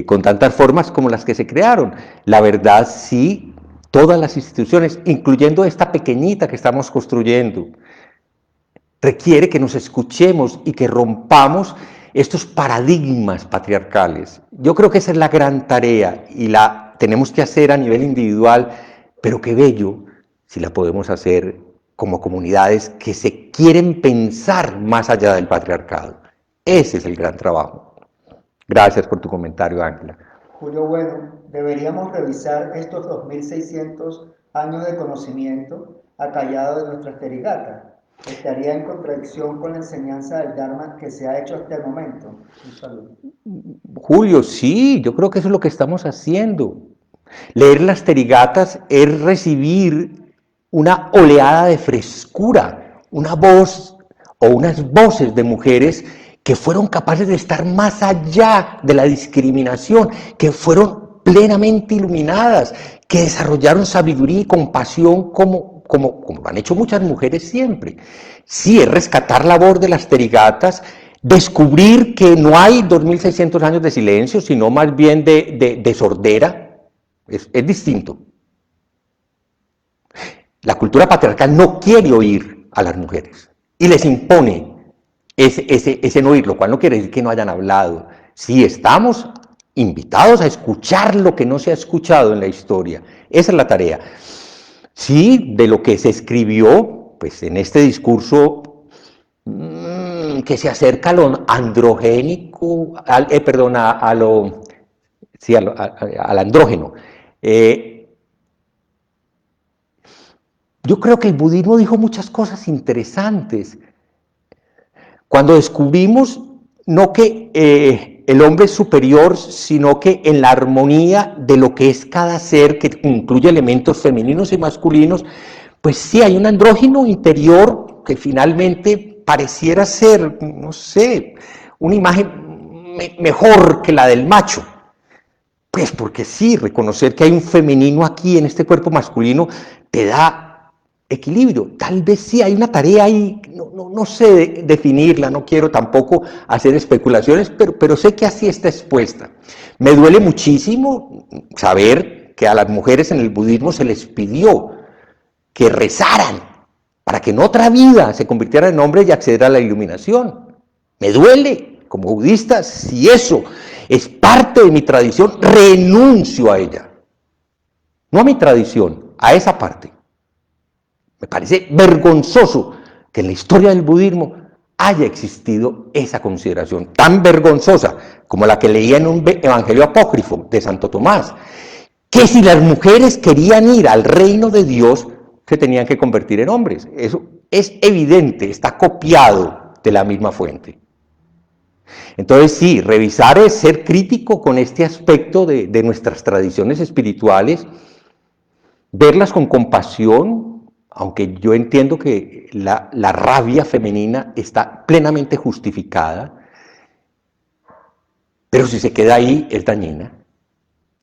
con tantas formas como las que se crearon. La verdad, sí, todas las instituciones, incluyendo esta pequeñita que estamos construyendo, requiere que nos escuchemos y que rompamos estos paradigmas patriarcales. Yo creo que esa es la gran tarea y la tenemos que hacer a nivel individual, pero qué bello si la podemos hacer como comunidades que se quieren pensar más allá del patriarcado. Ese es el gran trabajo. Gracias por tu comentario, Ángela. Julio Bueno, deberíamos revisar estos 2600 años de conocimiento acallado de nuestras terigatas. Estaría en contradicción con la enseñanza del Dharma que se ha hecho hasta el momento. Un saludo. Julio, sí, yo creo que eso es lo que estamos haciendo. Leer las terigatas es recibir una oleada de frescura, una voz o unas voces de mujeres que fueron capaces de estar más allá de la discriminación, que fueron plenamente iluminadas, que desarrollaron sabiduría y compasión como lo han hecho muchas mujeres siempre. Sí, es rescatar la voz de las terigatas, descubrir que no hay 2600 años de silencio, sino más bien de sordera. Es distinto. La cultura patriarcal no quiere oír a las mujeres y les impone ese no oír, lo cual no quiere decir que no hayan hablado. Sí, estamos invitados a escuchar lo que no se ha escuchado en la historia. Esa es la tarea. Sí, de lo que se escribió, pues en este discurso que se acerca a lo androgénico, al andrógeno. Yo creo que el budismo dijo muchas cosas interesantes. Cuando descubrimos no que el hombre es superior, sino que en la armonía de lo que es cada ser, que incluye elementos femeninos y masculinos, pues sí hay un andrógeno interior que finalmente pareciera ser, no sé, una imagen mejor que la del macho. Pues porque sí, reconocer que hay un femenino aquí en este cuerpo masculino te da equilibrio. Tal vez sí hay una tarea ahí, no sé definirla, no quiero tampoco hacer especulaciones, pero sé que así está expuesta. Me duele muchísimo saber que a las mujeres en el budismo se les pidió que rezaran para que en otra vida se convirtieran en hombres y accedieran a la iluminación. Me duele, como budista, si eso es parte de mi tradición, renuncio a ella. No a mi tradición, a esa parte. Me parece vergonzoso que en la historia del budismo haya existido esa consideración tan vergonzosa como la que leía en un evangelio apócrifo de Santo Tomás, que si las mujeres querían ir al reino de Dios, se tenían que convertir en hombres. Eso es evidente, está copiado de la misma fuente. Entonces sí, revisar es ser crítico con este aspecto de nuestras tradiciones espirituales, verlas con compasión, aunque yo entiendo que la rabia femenina está plenamente justificada, pero si se queda ahí es dañina.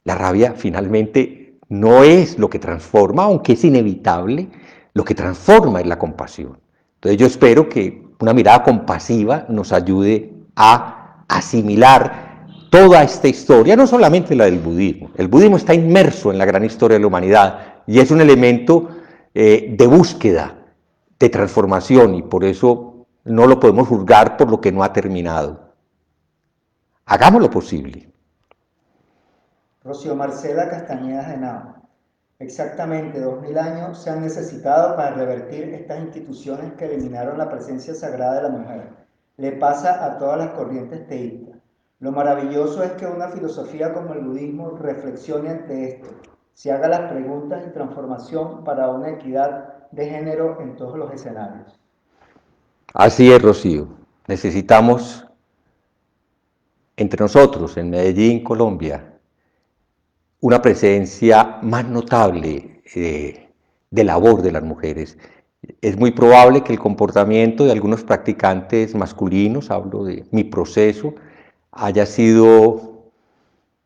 La rabia finalmente no es lo que transforma, aunque es inevitable, lo que transforma es la compasión. Entonces yo espero que una mirada compasiva nos ayude a asimilar toda esta historia, no solamente la del budismo. El budismo está inmerso en la gran historia de la humanidad y es un elemento de búsqueda, de transformación, y por eso no lo podemos juzgar por lo que no ha terminado. Hagamos lo posible. Rocío Marcela Castañeda Genao. Exactamente 2000 años se han necesitado para revertir estas instituciones que eliminaron la presencia sagrada de la mujer. Le pasa a todas las corrientes teístas. Lo maravilloso es que una filosofía como el budismo reflexione ante esto, se haga las preguntas y transformación para una equidad de género en todos los escenarios. Así es, Rocío. Necesitamos entre nosotros, en Medellín, Colombia, una presencia más notable de labor de las mujeres. Es muy probable que el comportamiento de algunos practicantes masculinos, hablo de mi proceso, haya sido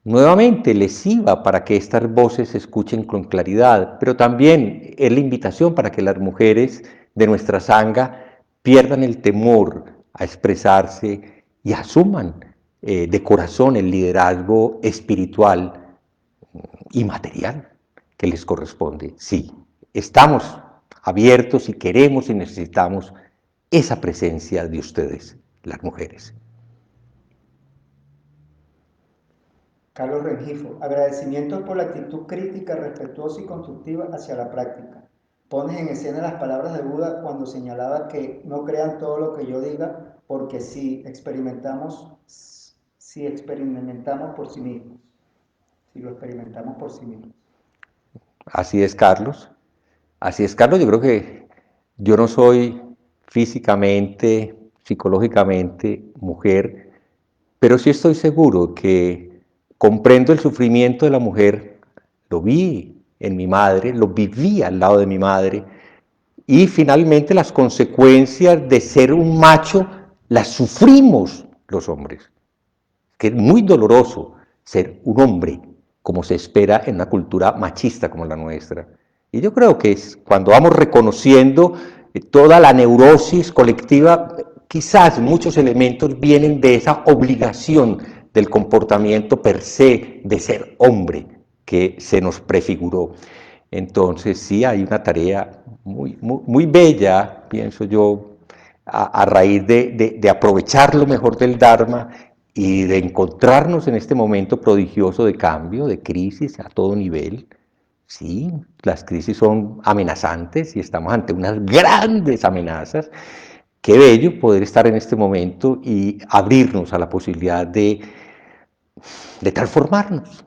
nuevamente lesiva para que estas voces se escuchen con claridad, pero también es la invitación para que las mujeres de nuestra sangha pierdan el temor a expresarse y asuman de corazón el liderazgo espiritual y material que les corresponde. Sí, estamos abiertos y queremos y necesitamos esa presencia de ustedes, las mujeres. Carlos Rengifo, agradecimientos por la actitud crítica, respetuosa y constructiva hacia la práctica. Pones en escena las palabras de Buda cuando señalaba que no crean todo lo que yo diga, porque si experimentamos por sí mismos, si lo experimentamos por sí mismos. Así es, Carlos. Así es, Carlos. Yo creo que yo no soy físicamente, psicológicamente mujer, pero sí estoy seguro que comprendo el sufrimiento de la mujer. Lo vi en mi madre, lo viví al lado de mi madre, y finalmente las consecuencias de ser un macho las sufrimos los hombres. Que es muy doloroso ser un hombre, como se espera en una cultura machista como la nuestra. Y yo creo que es cuando vamos reconociendo toda la neurosis colectiva, quizás muchos elementos vienen de esa obligación del comportamiento per se de ser hombre que se nos prefiguró. Entonces sí hay una tarea muy bella, pienso yo, a raíz de aprovechar lo mejor del Dharma y de encontrarnos en este momento prodigioso de cambio, de crisis a todo nivel. Sí, las crisis son amenazantes y estamos ante unas grandes amenazas. Qué bello poder estar en este momento y abrirnos a la posibilidad de transformarnos,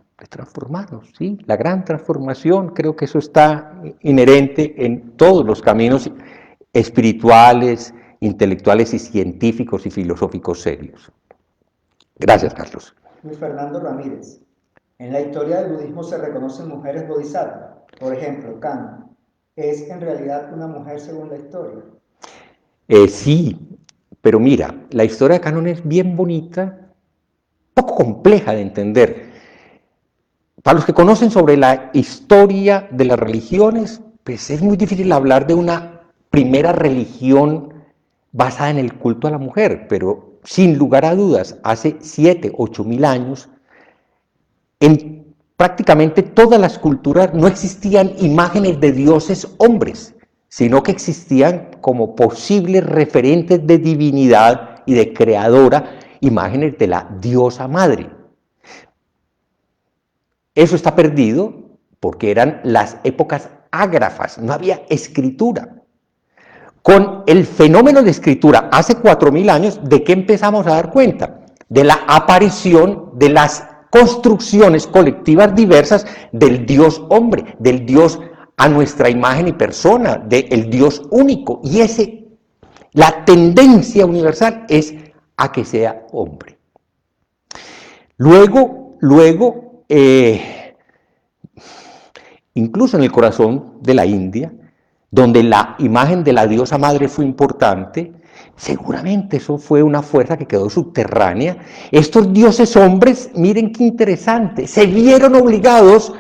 ¿sí? La gran transformación, creo que eso está inherente en todos los caminos espirituales, intelectuales y científicos y filosóficos serios. Gracias, Carlos. Luis Fernando Ramírez. En la historia del budismo se reconocen mujeres bodhisattvas. Por ejemplo, Kan. ¿Es en realidad una mujer según la historia? Sí, pero mira, la historia de Canon es bien bonita, poco compleja de entender. Para los que conocen sobre la historia de las religiones, pues es muy difícil hablar de una primera religión basada en el culto a la mujer, pero sin lugar a dudas, hace 7, 8.000 años, en prácticamente todas las culturas no existían imágenes de dioses hombres, sino que existían como posibles referentes de divinidad y de creadora, imágenes de la diosa madre. Eso está perdido porque eran las épocas ágrafas, no había escritura. Con el fenómeno de escritura hace 4.000 años, ¿de qué empezamos a dar cuenta? De la aparición de las construcciones colectivas diversas del Dios hombre, del Dios a nuestra imagen y persona, del Dios único. Y la tendencia universal es a que sea hombre. Luego, incluso en el corazón de la India, donde la imagen de la diosa madre fue importante, seguramente eso fue una fuerza que quedó subterránea. Estos dioses hombres, miren qué interesante, se vieron obligados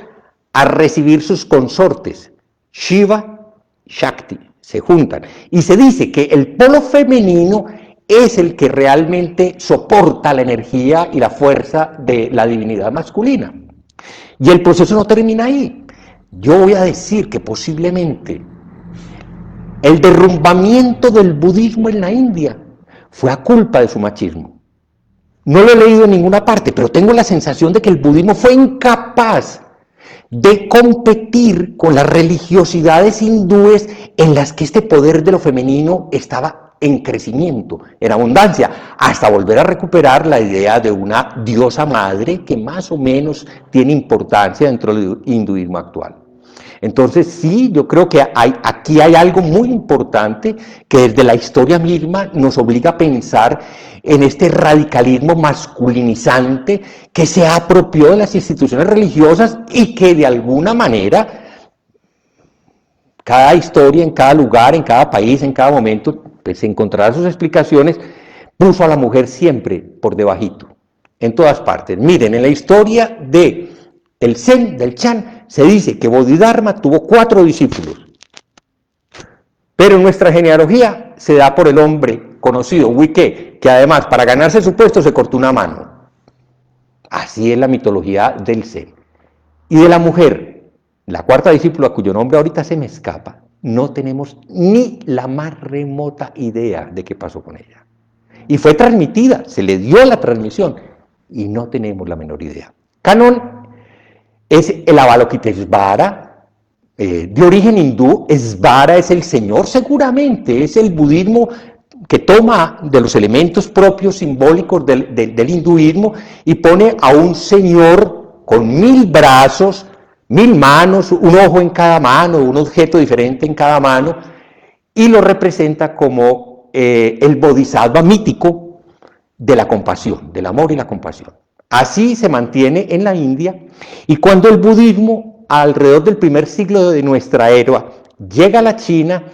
a recibir sus consortes, Shiva y Shakti, se juntan. Y se dice que el polo femenino es el que realmente soporta la energía y la fuerza de la divinidad masculina. Y el proceso no termina ahí. Yo voy a decir que posiblemente el derrumbamiento del budismo en la India fue a culpa de su machismo. No lo he leído en ninguna parte, pero tengo la sensación de que el budismo fue incapaz de competir con las religiosidades hindúes en las que este poder de lo femenino estaba en crecimiento, en abundancia, hasta volver a recuperar la idea de una diosa madre que más o menos tiene importancia dentro del hinduismo actual. Entonces sí, yo creo que aquí hay algo muy importante que desde la historia misma nos obliga a pensar en este radicalismo masculinizante que se apropió de las instituciones religiosas y que de alguna manera cada historia, en cada lugar, en cada país, en cada momento, pues encontrará sus explicaciones, puso a la mujer siempre por debajito, en todas partes. Miren, en la historia del Zen, del Chan, se dice que Bodhidharma tuvo 4 discípulos. Pero en nuestra genealogía se da por el hombre conocido, Wike, que además para ganarse su puesto se cortó una mano. Así es la mitología del Zen. Y de la mujer, la 4ª discípula, cuyo nombre ahorita se me escapa, no tenemos ni la más remota idea de qué pasó con ella. Y fue transmitida, se le dio la transmisión, y no tenemos la menor idea. Canon es el Avalokitesvara, de origen hindú. Svara es el señor, seguramente es el budismo que toma de los elementos propios simbólicos del hinduismo y pone a un señor con 1000 brazos, 1000 manos, un ojo en cada mano, un objeto diferente en cada mano, y lo representa como el bodhisattva mítico de la compasión, del amor y la compasión. Así se mantiene en la India, y cuando el budismo, alrededor del primer siglo de nuestra era, llega a la China,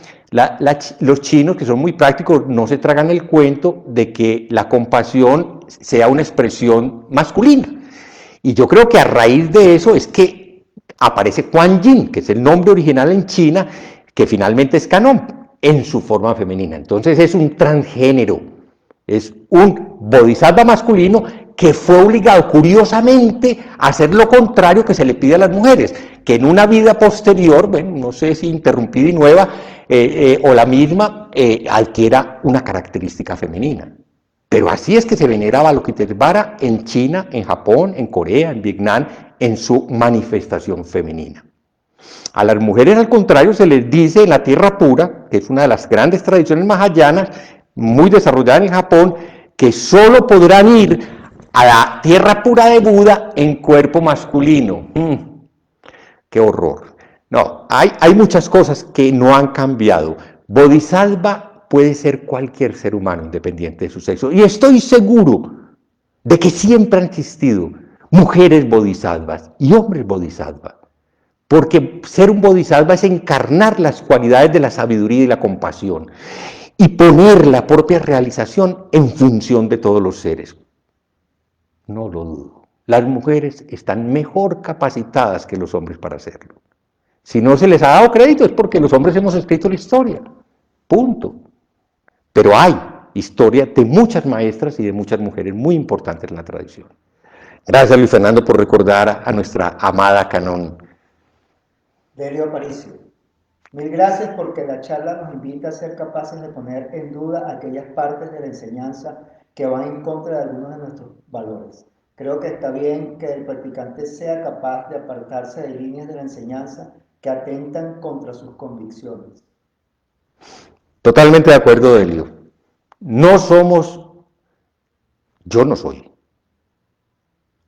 los chinos, que son muy prácticos, no se tragan el cuento de que la compasión sea una expresión masculina. Y yo creo que a raíz de eso es que aparece Kuan Yin, que es el nombre original en China, que finalmente es Kanón, en su forma femenina. Entonces es un transgénero, es un bodhisattva masculino que fue obligado curiosamente a hacer lo contrario que se le pide a las mujeres, que en una vida posterior, bueno, no sé si interrumpida y nueva, o la misma, adquiera una característica femenina. Pero así es que se venera Avalokitesvara en China, en Japón, en Corea, en Vietnam, en su manifestación femenina. A las mujeres, al contrario, se les dice en la tierra pura, que es una de las grandes tradiciones mahayanas, muy desarrollada en Japón, que solo podrán ir a la tierra pura de Buda en cuerpo masculino. ¡Qué horror! No, hay muchas cosas que no han cambiado. Bodhisattva puede ser cualquier ser humano independiente de su sexo. Y estoy seguro de que siempre han existido mujeres bodhisattvas y hombres bodhisattvas. Porque ser un bodhisattva es encarnar las cualidades de la sabiduría y la compasión y poner la propia realización en función de todos los seres. No lo dudo. Las mujeres están mejor capacitadas que los hombres para hacerlo. Si no se les ha dado crédito es porque los hombres hemos escrito la historia, punto. Pero hay historia de muchas maestras y de muchas mujeres muy importantes en la tradición. Gracias, Luis Fernando, por recordar a nuestra amada Canón. Delio Aparicio. Mil gracias porque la charla nos invita a ser capaces de poner en duda aquellas partes de la enseñanza que van en contra de algunos de nuestros valores. Creo que está bien que el practicante sea capaz de apartarse de líneas de la enseñanza que atentan contra sus convicciones. Totalmente de acuerdo, Delio. No somos, yo no soy,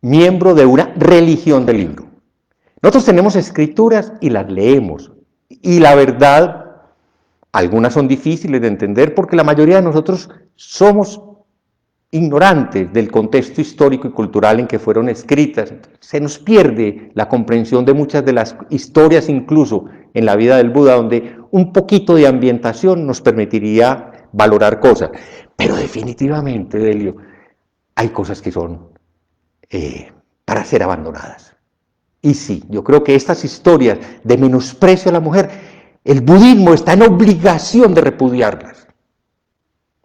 miembro de una religión del libro. Nosotros tenemos escrituras y las leemos. Y la verdad, algunas son difíciles de entender porque la mayoría de nosotros somos ignorantes del contexto histórico y cultural en que fueron escritas. Se nos pierde la comprensión de muchas de las historias, incluso en la vida del Buda, donde un poquito de ambientación nos permitiría valorar cosas. Pero definitivamente, Delio, hay cosas que son para ser abandonadas. Y sí, yo creo que estas historias de menosprecio a la mujer, el budismo está en obligación de repudiarlas.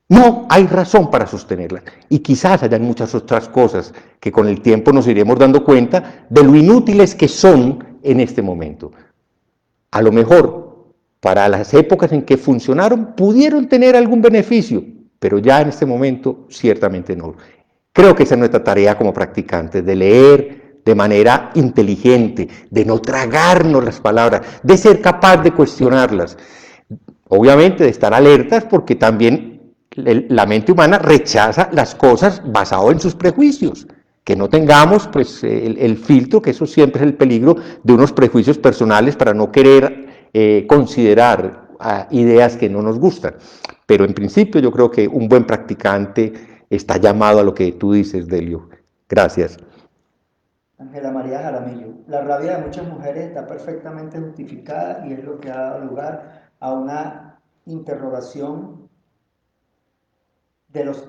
No hay razón para sostenerlas. Y quizás hayan muchas otras cosas que con el tiempo nos iremos dando cuenta de lo inútiles que son en este momento. A lo mejor, para las épocas en que funcionaron, pudieron tener algún beneficio, pero ya en este momento ciertamente no. Creo que esa es nuestra tarea como practicantes, de leer de manera inteligente, de no tragarnos las palabras, de ser capaz de cuestionarlas. Obviamente de estar alertas porque también la mente humana rechaza las cosas basado en sus prejuicios. Que no tengamos pues el filtro, que eso siempre es el peligro de unos prejuicios personales para no querer considerar ideas que no nos gustan. Pero en principio yo creo que un buen practicante está llamado a lo que tú dices, Delio. Gracias. Ángela María Jaramillo. La rabia de muchas mujeres está perfectamente justificada y es lo que ha dado lugar a una interrogación de los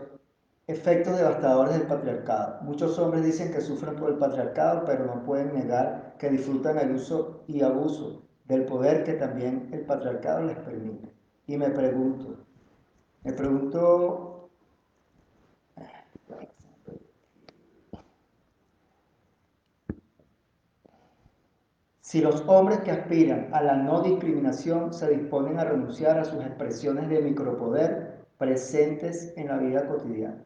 efectos devastadores del patriarcado. Muchos hombres dicen que sufren por el patriarcado, pero no pueden negar que disfrutan el uso y abuso del poder que también el patriarcado les permite. Y me pregunto, si los hombres que aspiran a la no discriminación se disponen a renunciar a sus expresiones de micropoder presentes en la vida cotidiana.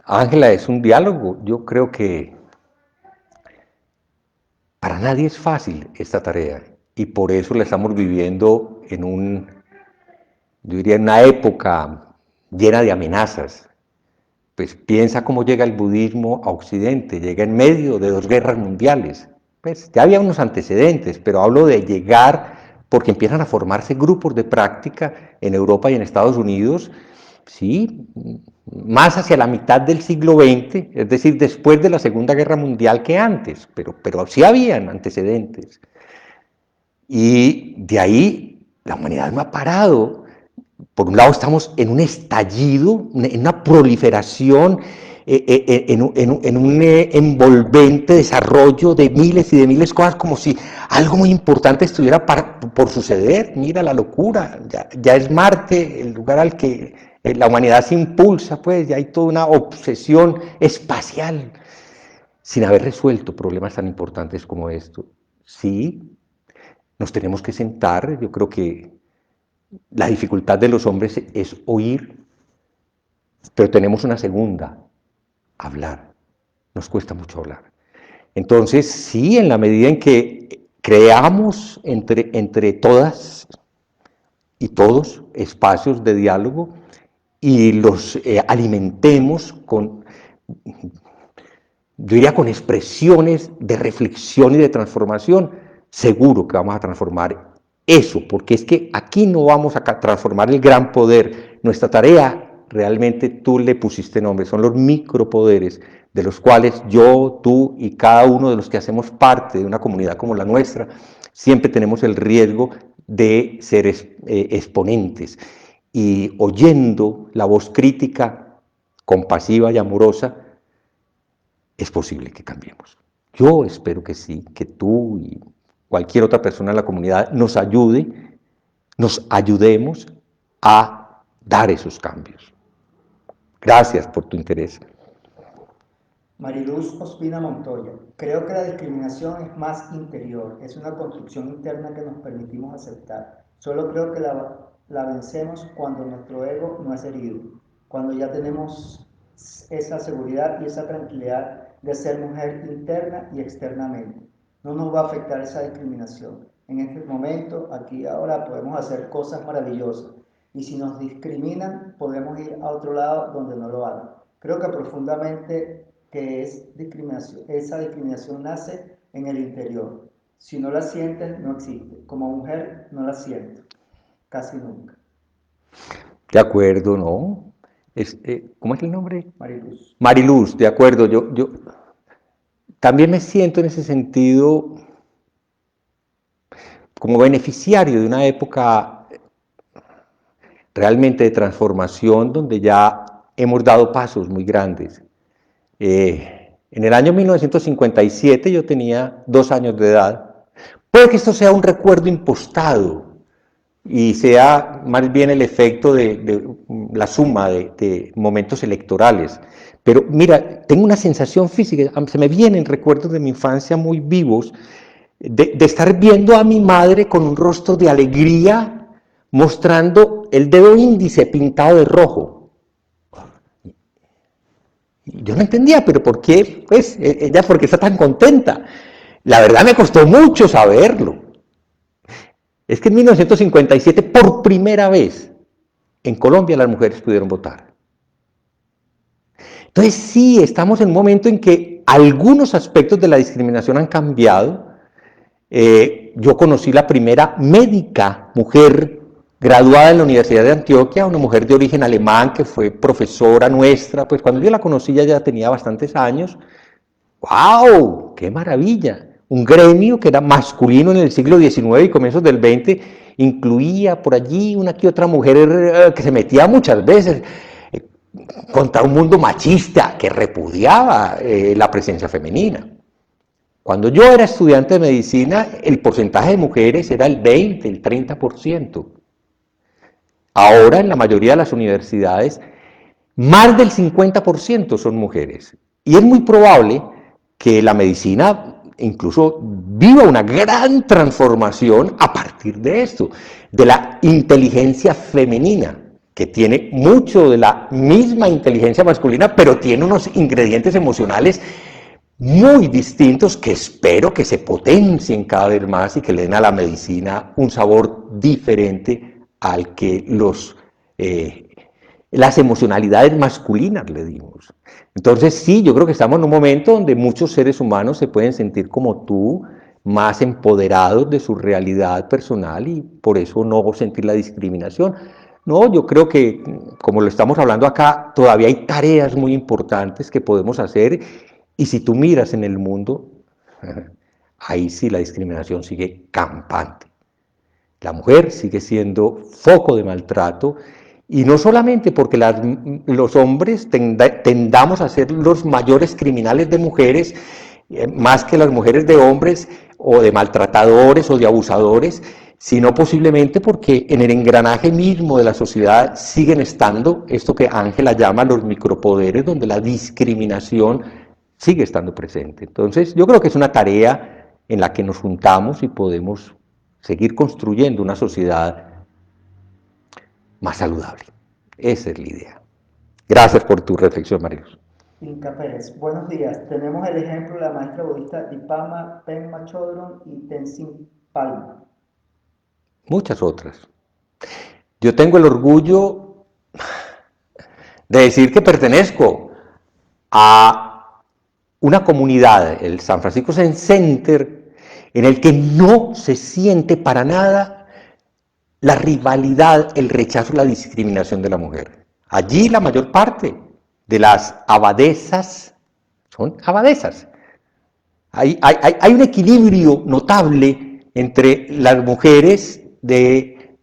Ángela, es un diálogo. Yo creo que para nadie es fácil esta tarea y por eso la estamos viviendo yo diría, en una época llena de amenazas. Pues piensa cómo llega el budismo a Occidente, llega en medio de 2 guerras mundiales. Pues ya había unos antecedentes, pero hablo de llegar porque empiezan a formarse grupos de práctica en Europa y en Estados Unidos, sí, más hacia la mitad del siglo XX, es decir, después de la Segunda Guerra Mundial que antes, pero sí habían antecedentes. Y de ahí la humanidad no ha parado. Por un lado estamos en un estallido, en una proliferación, en un envolvente desarrollo de miles y de miles de cosas, como si algo muy importante estuviera por suceder. Mira la locura, ya es Marte el lugar al que la humanidad se impulsa, pues ya hay toda una obsesión espacial, sin haber resuelto problemas tan importantes como esto. Sí, nos tenemos que sentar, yo creo que la dificultad de los hombres es oír, pero tenemos una segunda, hablar. Nos cuesta mucho hablar. Entonces, sí, en la medida en que creamos entre todas y todos espacios de diálogo y los alimentemos con, yo diría, con expresiones de reflexión y de transformación, seguro que vamos a transformar eso, porque es que aquí no vamos a transformar el gran poder. Nuestra tarea, realmente tú le pusiste nombre, son los micropoderes, de los cuales yo, tú y cada uno de los que hacemos parte de una comunidad como la nuestra, siempre tenemos el riesgo de ser exponentes. Y oyendo la voz crítica, compasiva y amorosa, es posible que cambiemos. Yo espero que sí, que tú y cualquier otra persona en la comunidad nos ayude, nos ayudemos a dar esos cambios. Gracias por tu interés. Mariluz Ospina Montoya, creo que la discriminación es más interior, es una construcción interna que nos permitimos aceptar. Solo creo que la vencemos cuando nuestro ego no es herido, cuando ya tenemos esa seguridad y esa tranquilidad de ser mujer interna y externamente. No nos va a afectar esa discriminación. En este momento, aquí y ahora, podemos hacer cosas maravillosas. Y si nos discriminan, podemos ir a otro lado donde no lo hagan. Creo que profundamente que es discriminación, esa discriminación nace en el interior. Si no la sientes, no existe. Como mujer, no la siento, casi nunca. De acuerdo, ¿no? ¿Cómo es el nombre? Mariluz. Mariluz, de acuerdo. Yo también me siento en ese sentido como beneficiario de una época realmente de transformación donde ya hemos dado pasos muy grandes. En el año 1957 yo tenía 2 años de edad. Puede que esto sea un recuerdo impostado y sea más bien el efecto de la suma de momentos electorales. Pero mira, tengo una sensación física, se me vienen recuerdos de mi infancia muy vivos, de estar viendo a mi madre con un rostro de alegría, mostrando el dedo índice pintado de rojo. Yo no entendía, pero ¿por qué? Pues ella, ¿por qué está tan contenta? La verdad me costó mucho saberlo. Es que en 1957, por primera vez, en Colombia las mujeres pudieron votar. Entonces sí, estamos en un momento en que algunos aspectos de la discriminación han cambiado. Yo conocí la primera médica mujer graduada en la Universidad de Antioquia, una mujer de origen alemán que fue profesora nuestra. Pues cuando yo la conocí ya tenía bastantes años. ¡Wow! ¡Qué maravilla! Un gremio que era masculino en el siglo XIX y comienzos del XX incluía por allí una que otra mujer que se metía muchas veces contra un mundo machista que repudiaba la presencia femenina. Cuando yo era estudiante de medicina, el porcentaje de mujeres era el 20, el 30%. Ahora, en la mayoría de las universidades, más del 50% son mujeres. Y es muy probable que la medicina incluso viva una gran transformación a partir de esto, de la inteligencia femenina, que tiene mucho de la misma inteligencia masculina, pero tiene unos ingredientes emocionales muy distintos que espero que se potencien cada vez más y que le den a la medicina un sabor diferente al que las emocionalidades masculinas le dimos. Entonces sí, yo creo que estamos en un momento donde muchos seres humanos se pueden sentir como tú, más empoderados de su realidad personal y por eso no sentir la discriminación. No, yo creo que, como lo estamos hablando acá, todavía hay tareas muy importantes que podemos hacer y si tú miras en el mundo, ahí sí la discriminación sigue campante. La mujer sigue siendo foco de maltrato y no solamente porque los hombres tendamos a ser los mayores criminales de mujeres, más que las mujeres de hombres, o de maltratadores o de abusadores, sino posiblemente porque en el engranaje mismo de la sociedad siguen estando esto que Ángela llama los micropoderes, donde la discriminación sigue estando presente. Entonces, yo creo que es una tarea en la que nos juntamos y podemos seguir construyendo una sociedad más saludable. Esa es la idea. Gracias por tu reflexión, Mariluz. Inca Pérez, buenos días. Tenemos el ejemplo de la maestra budista Dipama Penma Chodron y Tenzin Palma. Muchas otras. Yo tengo el orgullo de decir que pertenezco a una comunidad, el San Francisco Zen Center, en el que no se siente para nada la rivalidad, el rechazo, la discriminación de la mujer. Allí la mayor parte de las abadesas son abadesas. Hay un equilibrio notable entre las mujeres de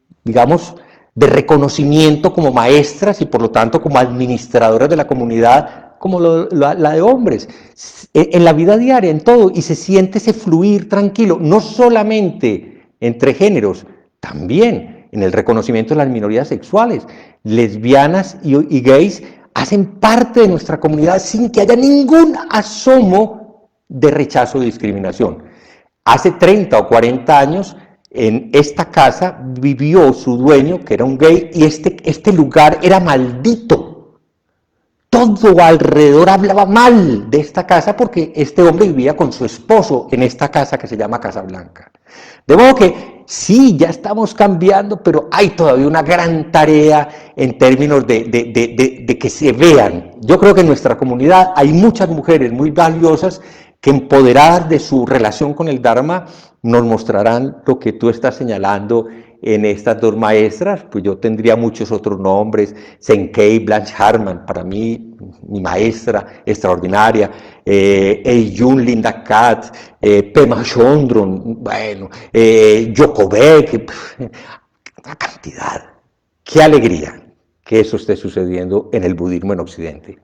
reconocimiento como maestras y por lo tanto como administradoras de la comunidad como la de hombres, en la vida diaria, en todo, y se siente ese fluir tranquilo, no solamente entre géneros, también en el reconocimiento de las minorías sexuales, lesbianas y gays hacen parte de nuestra comunidad sin que haya ningún asomo de rechazo o discriminación. Hace 30 o 40 años, en esta casa vivió su dueño, que era un gay, y este lugar era maldito. Todo alrededor hablaba mal de esta casa porque este hombre vivía con su esposo en esta casa que se llama Casa Blanca. De modo que sí, ya estamos cambiando, pero hay todavía una gran tarea en términos de que se vean. Yo creo que en nuestra comunidad hay muchas mujeres muy valiosas que, empoderadas de su relación con el Dharma, nos mostrarán lo que tú estás señalando en estas dos maestras. Pues yo tendría muchos otros nombres: Senkei Blanche Hartman, para mí, mi maestra extraordinaria, Eijun Linda Katz, Pema Chödrön, bueno, Joko Beck, una cantidad. Qué alegría que eso esté sucediendo en el budismo en Occidente.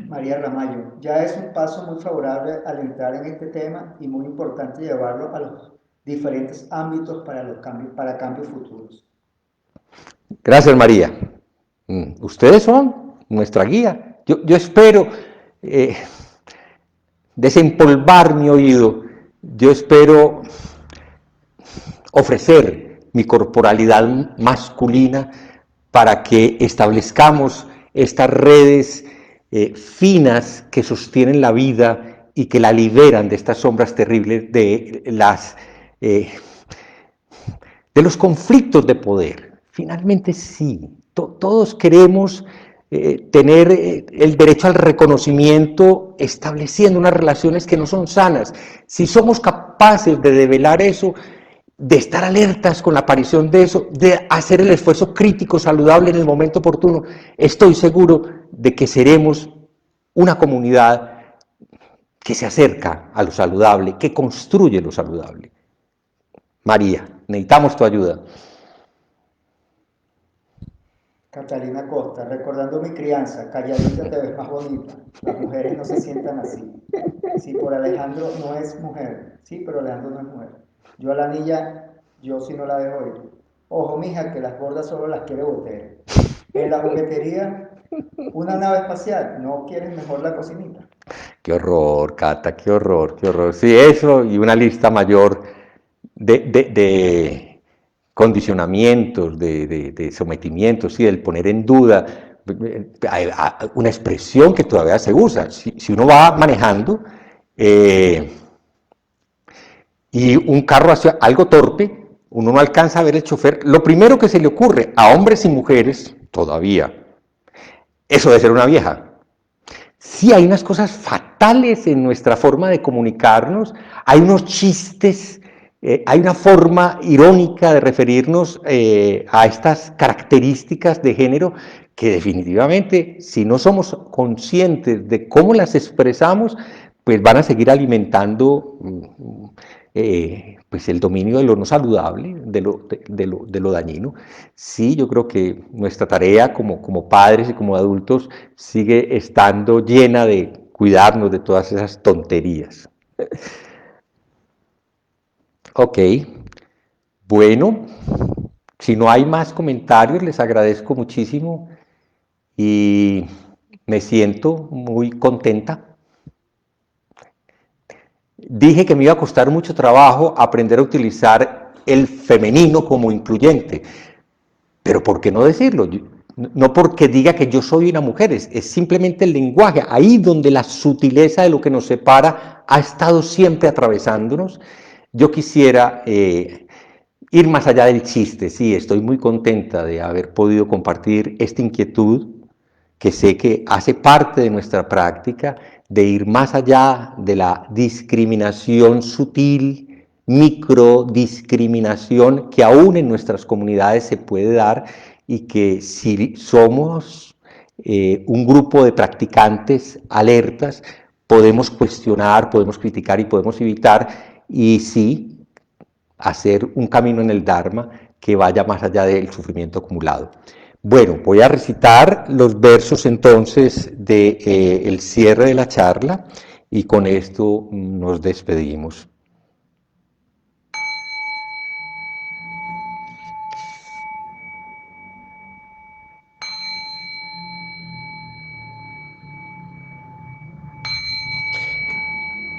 María Ramallo, ya es un paso muy favorable al entrar en este tema y muy importante llevarlo a los diferentes ámbitos para cambios futuros. Gracias, María. Ustedes son nuestra guía. Yo espero desempolvar mi oído. Yo espero ofrecer mi corporalidad masculina para que establezcamos estas redes finas que sostienen la vida y que la liberan de estas sombras terribles de los conflictos de poder. Finalmente sí, todos queremos tener el derecho al reconocimiento, estableciendo unas relaciones que no son sanas. Si somos capaces de develar eso, de estar alertas con la aparición de eso, de hacer el esfuerzo crítico saludable en el momento oportuno, estoy seguro de que seremos una comunidad que se acerca a lo saludable, que construye lo saludable. María, necesitamos tu ayuda. Catalina Costa, recordando mi crianza, calladita te ves más bonita. Las mujeres no se sientan así. Sí, por Alejandro no es mujer. Sí, pero Alejandro no es mujer. Yo a la niña, yo sí no la dejo ir. Ojo, mija, que las gordas solo las quiere Botero. En la juguetería, una nave espacial, ¿no quieres mejor la cocinita? Qué horror, Cata, qué horror, qué horror. Sí, eso y una lista mayor de condicionamientos, de sometimientos, sí, del poner en duda, una expresión que todavía se usa. Si uno va manejando y un carro hace algo torpe, uno no alcanza a ver el chofer, lo primero que se le ocurre a hombres y mujeres, todavía, eso de ser una vieja. Sí, hay unas cosas fatales en nuestra forma de comunicarnos, hay unos chistes, hay una forma irónica de referirnos a estas características de género que definitivamente, si no somos conscientes de cómo las expresamos, pues van a seguir alimentando pues el dominio de lo no saludable, de lo dañino. Sí, yo creo que nuestra tarea como padres y como adultos sigue estando llena de cuidarnos de todas esas tonterías. Ok, bueno, si no hay más comentarios, les agradezco muchísimo y me siento muy contenta. Dije que me iba a costar mucho trabajo aprender a utilizar el femenino como incluyente, pero ¿por qué no decirlo? No porque diga que yo soy una mujer, es simplemente el lenguaje, ahí donde la sutileza de lo que nos separa ha estado siempre atravesándonos. Yo quisiera ir más allá del chiste, sí, estoy muy contenta de haber podido compartir esta inquietud que sé que hace parte de nuestra práctica, de ir más allá de la discriminación sutil, microdiscriminación que aún en nuestras comunidades se puede dar y que si somos un grupo de practicantes alertas, podemos cuestionar, podemos criticar y podemos evitar, y sí, hacer un camino en el Dharma que vaya más allá del sufrimiento acumulado. Bueno, voy a recitar los versos entonces de el cierre de la charla y con esto nos despedimos.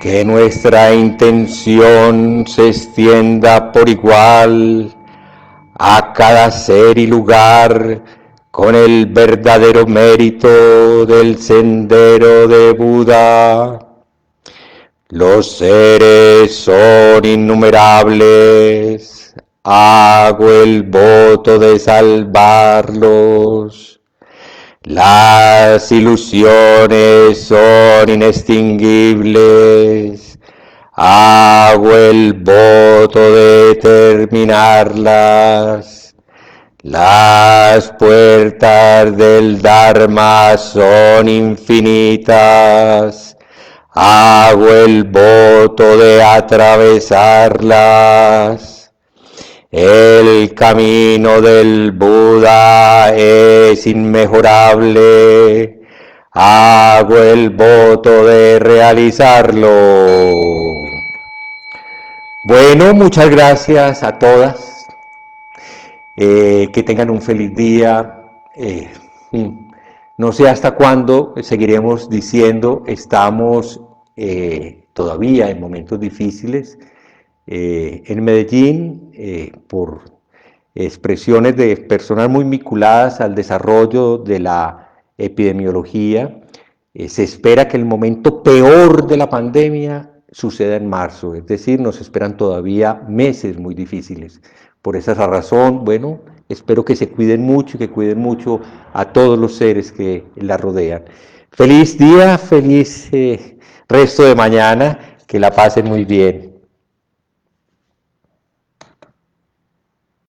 Que nuestra intención se extienda por igual a cada ser y lugar con el verdadero mérito del sendero de Buda. Los seres son innumerables, hago el voto de salvarlos. Las ilusiones son inextinguibles, hago el voto de terminarlas. Las puertas del Dharma son infinitas, hago el voto de atravesarlas. El camino del Buda es inmejorable, hago el voto de realizarlo. Bueno, muchas gracias a todas, que tengan un feliz día. No sé hasta cuándo seguiremos diciendo, estamos todavía en momentos difíciles. En Medellín, por expresiones de personas muy vinculadas al desarrollo de la epidemiología, se espera que el momento peor de la pandemia suceda en marzo, es decir, nos esperan todavía meses muy difíciles. Por esa razón, bueno, espero que se cuiden mucho y que cuiden mucho a todos los seres que la rodean. Feliz día, feliz resto de mañana, que la pasen muy bien.